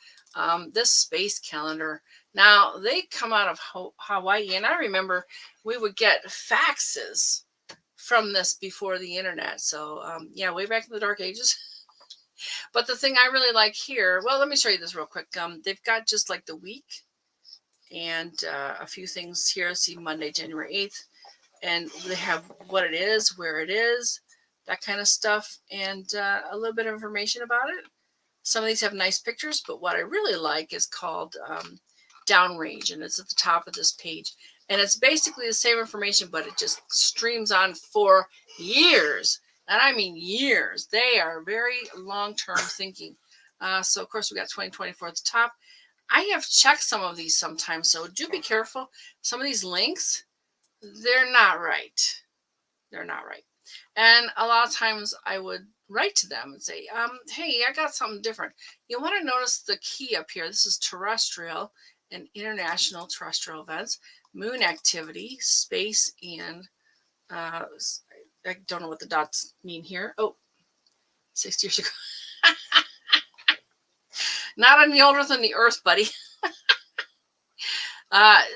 This space calendar. Now they come out of Hawaii, and I remember we would get faxes from this before the internet. So yeah, way back in the dark ages. But the thing I really like here, well, let me show you this real quick. They've got just like the week and a few things here. See, Monday, January 8th, and they have what it is, where it is, that kind of stuff, and a little bit of information about it. Some of these have nice pictures, but what I really like is called downrange, and it's at the top of this page. And it's basically the same information, but it just streams on for years. And I mean years. They are very long-term thinking. So, of course, we got 2024 at the top. I have checked some of these sometimes, so do be careful. Some of these links, they're not right. They're not right. And a lot of times I would write to them and say, hey, I got something different. You want to notice the key up here. This is terrestrial and international terrestrial events, moon activity, space, and I don't know what the dots mean here. Oh, 60 years ago. Not any older than the Earth, buddy.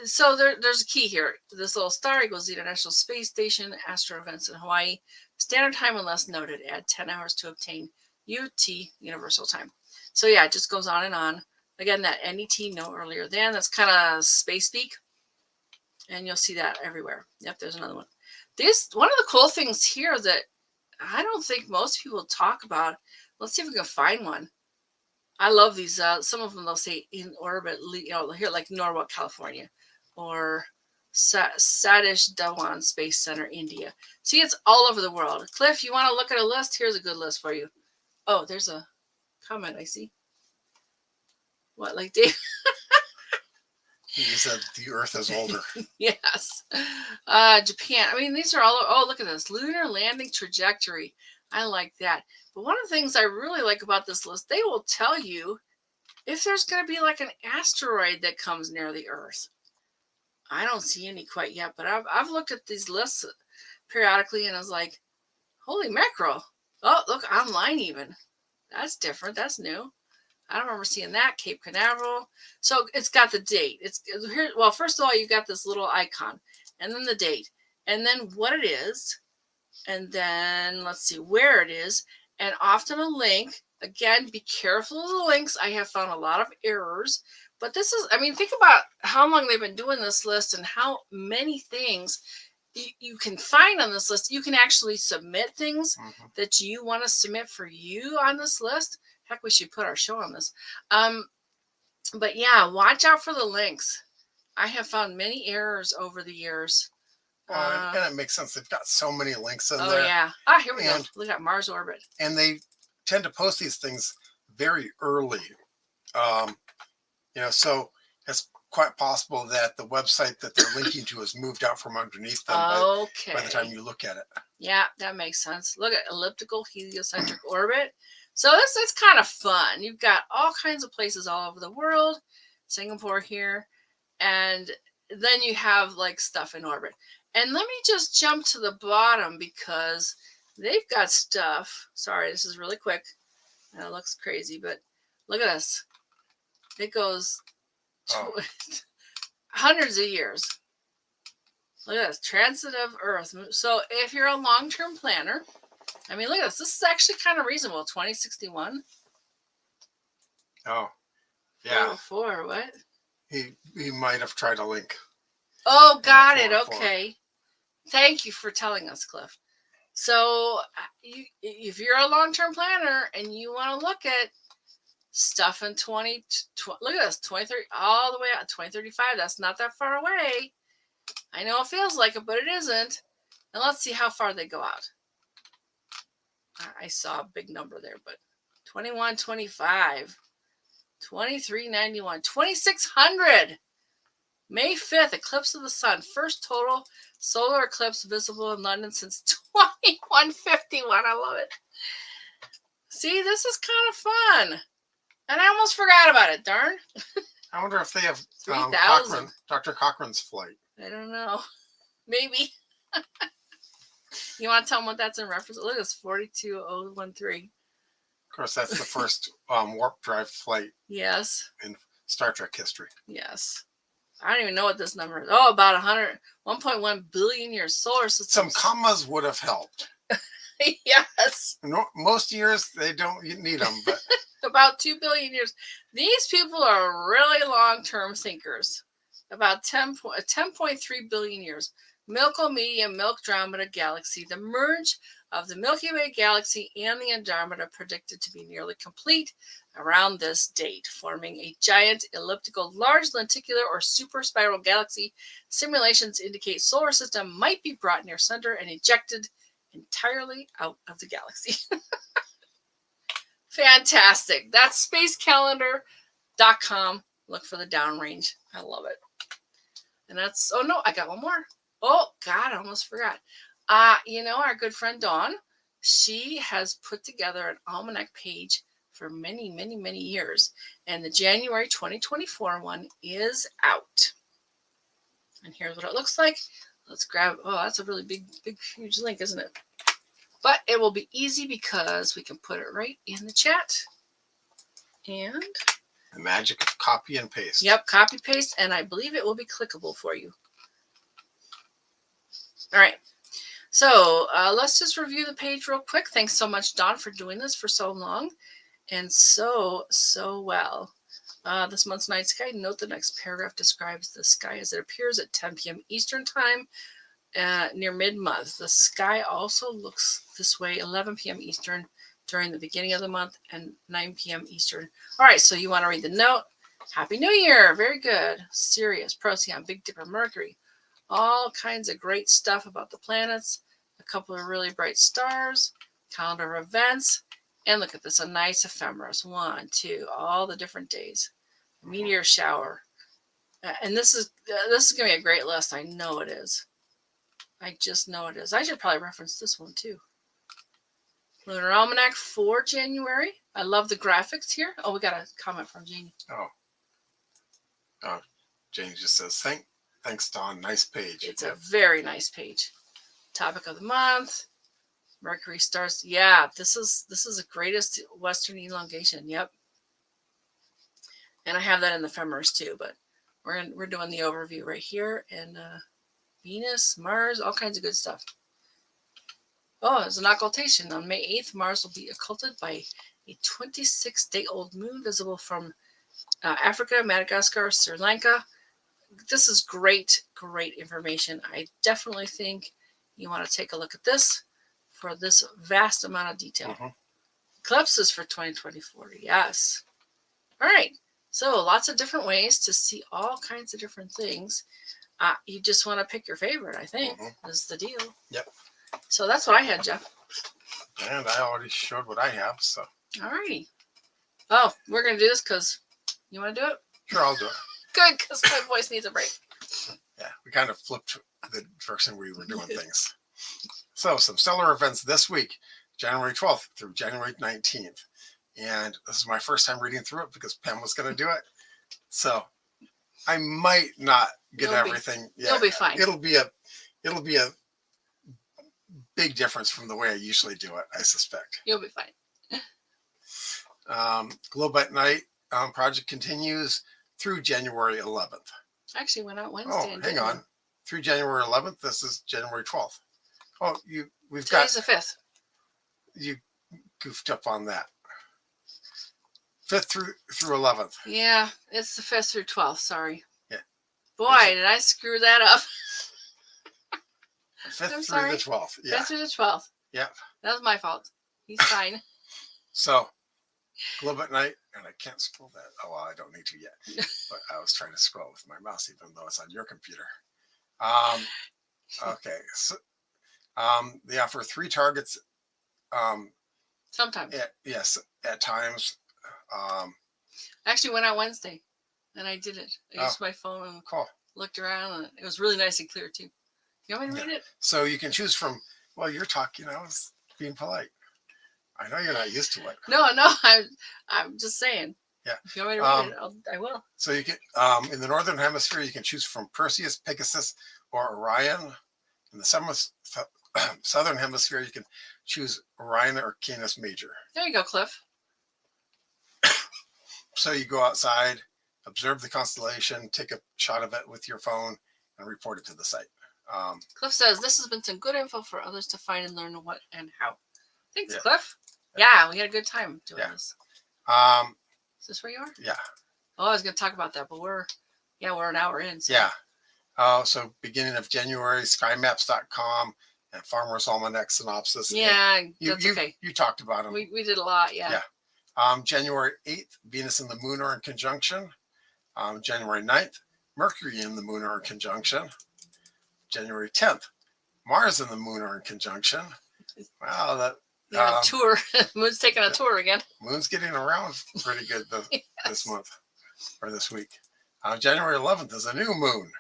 So there's a key here. This little star equals the International Space Station, astro events in Hawaii. Standard time unless noted. Add 10 hours to obtain UT, universal time. So yeah, it just goes on and on. Again, that NET, no earlier than. That's kind of space speak. And you'll see that everywhere. Yep, there's another one. One of the cool things here that I don't think most people talk about. Let's see if we can find one. I love these. Some of them they'll say in orbit, here like Norwalk, California, or Satish Dhawan Space Center, India. See, it's all over the world. Cliff, you want to look at a list? Here's a good list for you. Oh, there's a comment I see. What, like Dave? He said the Earth is older. Yes. Japan. I mean, these are all. Oh, look at this lunar landing trajectory. I like that. But one of the things I really like about this list, they will tell you if there's going to be like an asteroid that comes near the Earth. I don't see any quite yet, but I've looked at these lists periodically and I was like, holy mackerel. Oh, look, online even. That's different. That's new. I don't remember seeing that. Cape Canaveral. So it's got the date. It's here. Well, first of all, you've got this little icon and then the date and then what it is. And then let's see where it is. And often a link. Again, be careful of the links. I have found a lot of errors. But this is, I mean, think about how long they've been doing this list and how many things you can find on this list. You can actually submit things that you want to submit for you on this list. Heck, we should put our show on this. But yeah, watch out for the links. I have found many errors over the years. And it makes sense. They've got so many links in there. Oh, yeah. Here we go. Look at Mars orbit. And they tend to post these things very early. So it's quite possible that the website that they're linking to is moved out from underneath them by the time you look at it. Yeah, that makes sense. Look at elliptical heliocentric orbit. So it's kind of fun. You've got all kinds of places all over the world. Singapore here. And then you have like stuff in orbit. And let me just jump to the bottom because they've got stuff. Sorry, this is really quick. That looks crazy, but look at this. It goes hundreds of years. Look at this. Transit of Earth. So if you're a long-term planner, I mean, look at this. This is actually kind of reasonable. 2061. Oh, yeah. 404, what? He might have tried a link. Oh, got it. Okay. Thank you for telling us, Cliff. So if you're a long-term planner and you want to look at stuff in look at this, 2030, all the way out 2035. That's not that far away. I know it feels like it, but it isn't. And let's see how far they go out. I saw a big number there, but 2125, 2391, 2600. May 5th, eclipse of the sun. First total solar eclipse visible in London since 2151. I love it. See, this is kind of fun. And I almost forgot about it, darn. I wonder if they have 3,000. Dr. Cochrane's flight. I don't know. Maybe. You want to tell them what that's in reference? Look, it's 42013. Of course, that's the first warp drive flight. Yes. In Star Trek history. Yes. I don't even know what this number is. Oh, about 1.1 billion years. Solar system. Some commas would have helped. Yes. No, most years they don't need them, but about 2 billion years. These people are really long-term thinkers. About 10.3 billion years. Milk-Medium-Milk-Andromeda galaxy. The merge of the Milky Way galaxy and the Andromeda predicted to be nearly complete around this date, forming a giant elliptical, large lenticular or super spiral galaxy. Simulations indicate solar system might be brought near center and ejected entirely out of the galaxy. Fantastic. That's spacecalendar.com. Look for the downrange. I love it. And that's, oh no, I got one more. Oh God, I almost forgot. Our good friend Dawn, she has put together an almanac page for many, many, many years. And the January 2024 one is out. And here's what it looks like. Let's grab, oh, that's a really big, huge link, isn't it? But it will be easy because we can put it right in the chat. And the magic of copy and paste. Yep, copy, paste, and I believe it will be clickable for you. All right. So let's just review the page real quick. Thanks so much, Dawn, for doing this for so long and so well. This month's night sky. Note the next paragraph describes the sky as it appears at 10 p.m. Eastern Time near mid-month. The sky also looks this way 11 p.m. Eastern during the beginning of the month and 9 p.m. Eastern. All right, so you want to read the note. Happy New Year. Very good. Sirius, Procyon, Big Dipper, Mercury. All kinds of great stuff about the planets. A couple of really bright stars. Calendar of events. And look at this, a nice ephemeris. 1, 2, all the different days. Meteor shower. And this is going to be a great list. I know it is. I just know it is. I should probably reference this one too. Lunar Almanac for January. I love the graphics here. Oh, we got a comment from Janie. Oh, Janie just says, thanks, Dawn. Nice page. It's a very nice page. Topic of the month. Mercury stars. Yeah, this is the greatest Western elongation. Yep. And I have that in the ephemeris too, but we're doing the overview right here. And Venus, Mars, all kinds of good stuff. Oh, there's an occultation. On May 8th, Mars will be occulted by a 26-day-old moon visible from Africa, Madagascar, Sri Lanka. This is great information. I definitely think you want to take a look at this for this vast amount of detail. Eclipses for 2024, yes. All right, so lots of different ways to see all kinds of different things. You just want to pick your favorite, I think, is the deal. Yep. So that's what I had, Jeff. And I already showed what I have, so. All righty. Oh, we're going to do this because you want to do it? Sure, I'll do it. Good, because my voice needs a break. Yeah, we kind of flipped the direction we were doing things. So, some stellar events this week, January 12th through January 19th. And this is my first time reading through it because Pam was going to do it. So, I might not get everything. You'll be fine. It'll be a big difference from the way I usually do it, I suspect. You'll be fine. Globe at Night project continues through January 11th. Actually went out Wednesday. Oh, hang on. Through January 11th. This is January 12th. Oh, Today's the 5th. You goofed up on that. 5th through 11th. Yeah, it's the 5th through 12th. Sorry. Yeah. Boy, did I screw that up. 5th through the 12th. Yeah. 5th through the 12th. Yeah. That was my fault. He's fine. So, Globe at Night, and I can't scroll that. Oh, well, I don't need to yet. But I was trying to scroll with my mouse, even though it's on your computer. Okay. So, they offer 3 targets. Sometimes. At times. I actually went out Wednesday, and I did it. I used my phone and looked around, and it was really nice and clear, too. You want me to read it? So you can choose from, well, you're talking, I was being polite. I know you're not used to it. No, I'm just saying. Yeah. If you want me to read it, I will. So you can, in the Northern Hemisphere, you can choose from Perseus, Pegasus, or Orion. In the Southern Hemisphere, you can choose Orion or Canis Major. There you go, Cliff. So you go outside, observe the constellation, take a shot of it with your phone, and report it to the site. Cliff says, this has been some good info for others to find and learn what and how. Thanks, Cliff. Yeah, we had a good time doing this. Is this where you are? Yeah. Oh, I was going to talk about that, but we're an hour in. So. Yeah. So beginning of January, skymaps.com and Farmer's Almanac synopsis. Yeah, that's okay. You talked about them. We did a lot, yeah. January 8th, Venus and the Moon are in conjunction. January 9th, Mercury and the Moon are in conjunction. January 10th, Mars and the Moon are in conjunction. Wow, that tour. Moon's taking a tour again. Moon's getting around pretty good this month or this week. January 11th is a new moon.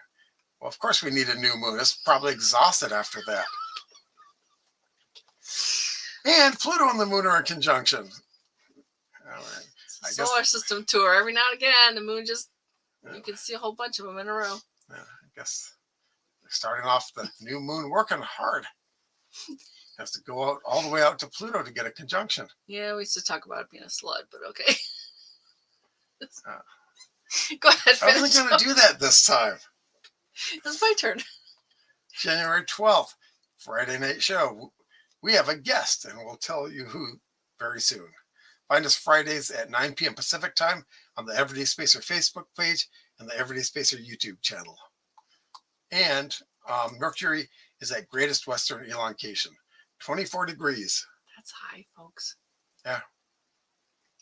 Well, of course we need a new moon. It's probably exhausted after that. And Pluto and the Moon are in conjunction. All right. Solar system tour. Every now and again, the moon just, you can see a whole bunch of them in a row. Yeah, I guess they're starting off the new moon working hard. Has to go out all the way out to Pluto to get a conjunction. Yeah, we used to talk about it being a slud, but okay. Go ahead. I wasn't going to do that this time. It's my turn. January 12th, Friday night show. We have a guest, and we'll tell you who very soon. Find us Fridays at 9 p.m. Pacific time on the Everyday Spacer Facebook page and the Everyday Spacer YouTube channel. And Mercury is at greatest western elongation, 24 degrees. That's high, folks. Yeah.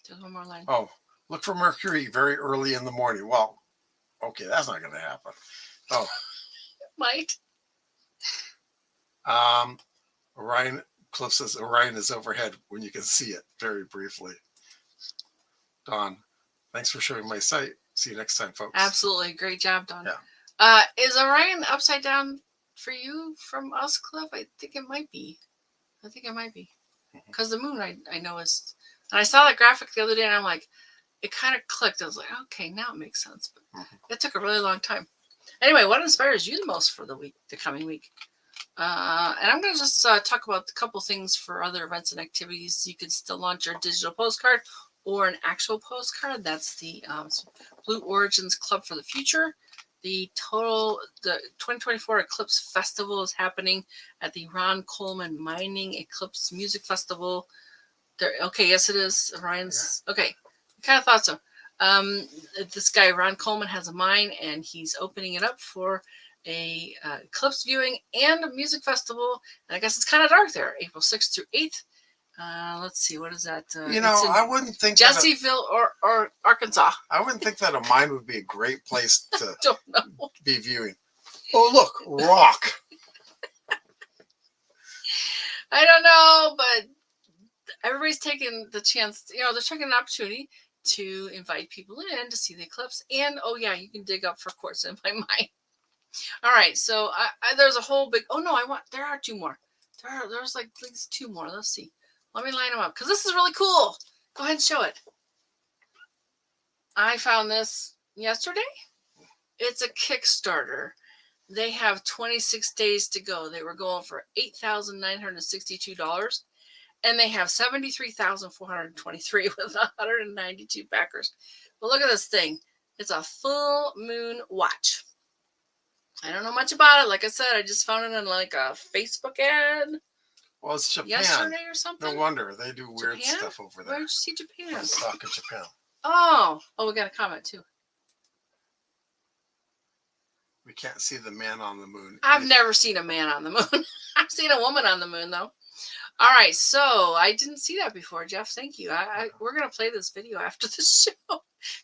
Just one more line. Oh, look for Mercury very early in the morning. Well, okay, that's not going to happen. Oh. Might. Orion, Cliff says Orion is overhead when you can see it very briefly. Don, thanks for showing my site. See you next time, folks. Absolutely. Great job, Don. Yeah. Is Orion upside down for you from us, Cliff? I think it might be. Because the moon, I know is... And I saw that graphic the other day, and I'm like, it kind of clicked. I was like, okay, now it makes sense. But it took a really long time. Anyway, what inspires you the most for the coming week? And I'm going to just talk about a couple things for other events and activities. You can still launch your digital postcard or an actual postcard. That's the Blue Origins Club for the Future. The 2024 Eclipse Festival is happening at the Ron Coleman Mining Eclipse Music Festival. Okay, yes, it is. Orion's. Yeah. Okay, I kind of thought so. This guy, Ron Coleman, has a mine, and he's opening it up for a eclipse viewing and a music festival. And I guess it's kind of dark there, April 6th through 8th. Let's see, what is that? I wouldn't think Jesseville or Arkansas. I wouldn't think that a mine would be a great place to don't know. Be viewing. Oh, look, rock. I don't know, but everybody's taking the chance. They're taking an opportunity to invite people in to see the eclipse. And, oh, yeah, you can dig up for quartz in my mine. All right, so there's a whole big... Oh, no, there are two more. There's like at least two more. Let's see. Let me line them up because this is really cool. Go ahead and show it. I found this yesterday. It's a Kickstarter. They have 26 days to go. They were going for $8,962, and they have 73,423 with 192 backers. But look at this thing. It's a full moon watch. I don't know much about it. Like I said, I just found it in like a Facebook ad. Well, it's Japan. Yesterday or something. No wonder they do weird stuff over there. Where'd you see Japan? Let's talk of Japan. Oh, we got a comment too. We can't see the man on the moon. I've never seen a man on the moon. I've seen a woman on the moon though. All right, so I didn't see that before, Jeff. Thank you. We're gonna play this video after the show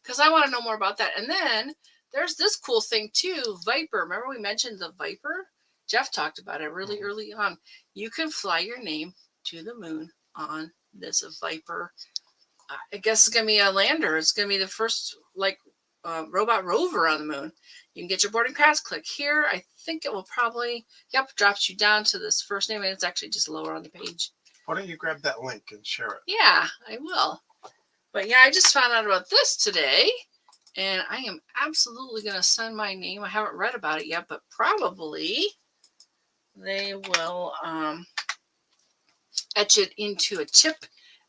because I want to know more about that. And then there's this cool thing too, Viper. Remember we mentioned the Viper? Jeff talked about it really early on. You can fly your name to the moon on this Viper. I guess it's going to be a lander. It's going to be the first robot rover on the moon. You can get your boarding pass. Click here. I think it will probably, drops you down to this first name. And it's actually just lower on the page. Why don't you grab that link and share it? Yeah, I will. But yeah, I just found out about this today. And I am absolutely going to send my name. I haven't read about it yet, but probably... they will etch it into a chip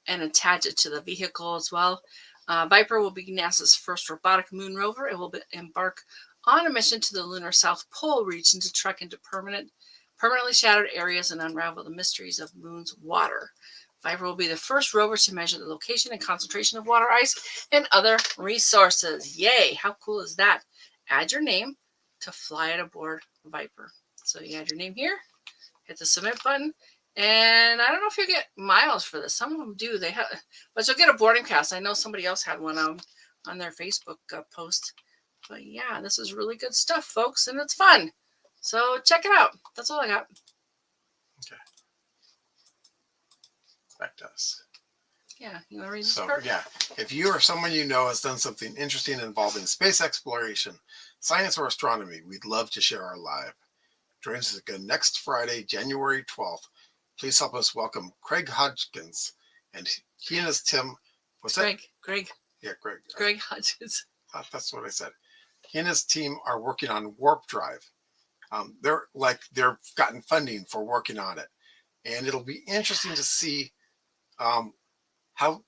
and attach it to the vehicle as well. Viper will be NASA's first robotic moon rover. It will embark on a mission to the lunar South Pole region to trek into permanently shattered areas and unravel the mysteries of moon's water. Viper will be the first rover to measure the location and concentration of water ice and other resources. Yay! How cool is that? Add your name to fly it aboard Viper. So you add your name here, hit the submit button, and I don't know if you'll get miles for this. Some of them do. But you'll get a boarding pass. I know somebody else had one on their Facebook post. But yeah, this is really good stuff, folks, and it's fun. So check it out. That's all I got. Okay. Back to us. Yeah, you want to read this part? Yeah, if you or someone you know has done something interesting involving space exploration, science, or astronomy, we'd love to share our live. Join us again next Friday, January 12th. Please help us welcome Craig Hodgkins and he and his team. What's that? Greg. Yeah, Greg. Greg Hodgkins. That's what I said. He and his team are working on Warp Drive. They've gotten funding for working on it, and it'll be interesting to see how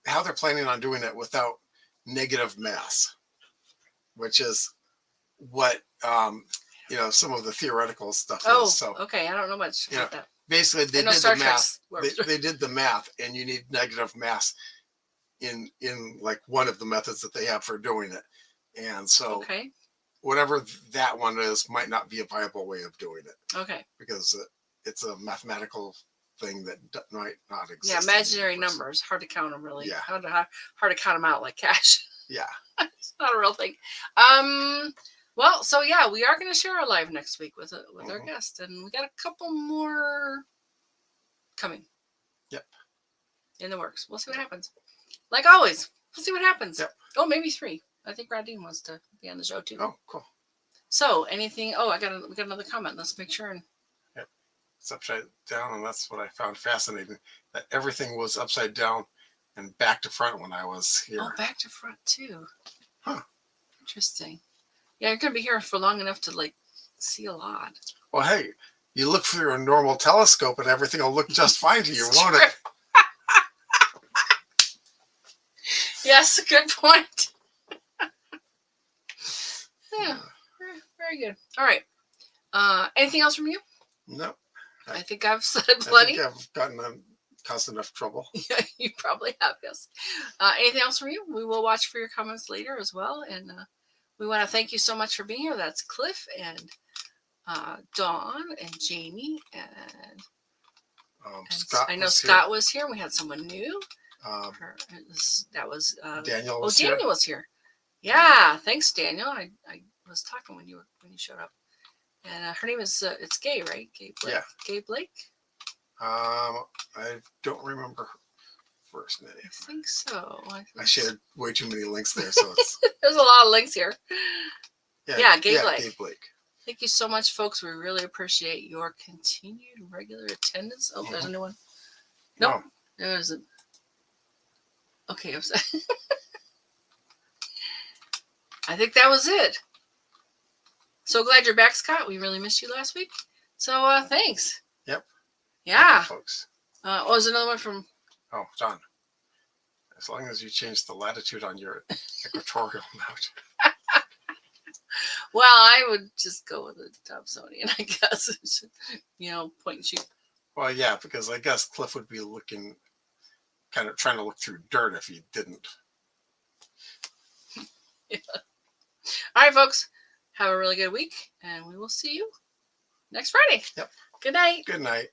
they're planning on doing it without negative mass, which is what some of the theoretical stuff is. So okay, I don't know much about that. Basically, they did the math. They did the math, and you need negative mass in like one of the methods that they have for doing it. And so Okay. whatever that one is might not be a viable way of doing it Okay. because it's a mathematical thing that might not exist. Yeah, in the imaginary universe. numbers. Hard to count them, really. Yeah. Hard to count them out like cash. Yeah. It's not a real thing. Well, so yeah, we are going to share our live next week with our guest, and we got a couple more coming. Yep. In the works. We'll see what happens. Like always, we'll see what happens. Yep. Oh, maybe 3. I think Radine wants to be on the show too. Oh, cool. So, anything? Oh, we got another comment. Let's make sure. Yep. It's upside down, and that's what I found fascinating. That everything was upside down and back to front when I was here. Oh, back to front too. Huh. Interesting. Yeah, you're gonna be here for long enough to like see a lot. Well, hey, you look through a normal telescope, and everything will look just fine to you, It's won't true. it? Yes, good point. Yeah, very good. All right. Anything else from you? No. I think I've said I plenty. think I've caused enough trouble. Yeah, you probably have, yes. Anything else from you? We will watch for your comments later as well. And we want to thank you so much for being here. That's Cliff and Dawn and Jamie and Scott. I know was Scott was here. We had someone new. Here. That was Daniel was here. Daniel was here. Yeah, thanks, Daniel. I was talking when you showed up, and her name is it's Gay, right? Gay Blake. Yeah. Gay Blake. I don't remember her first name. I think so. I shared way too many links there, so it's there's a lot of links here. Yeah, Gay Blake. Gay Blake. Thank you so much, folks. We really appreciate your continued regular attendance. Oh, there's a new one. Nope. No. There isn't. Okay, I'm sorry. I think that was it. So glad you're back, Scott. We really missed you last week. So thanks. Yep. Yeah. Thank you, folks. There's another one from. Oh, John. As long as you change the latitude on your equatorial mount. Well, I would just go with the Dobsonian, I guess. Point and shoot. Well, yeah, because I guess Cliff would be looking, kind of trying to look through dirt if he didn't. Yeah. All right, folks. Have a really good week, and we will see you next Friday. Yep. Good night. Good night.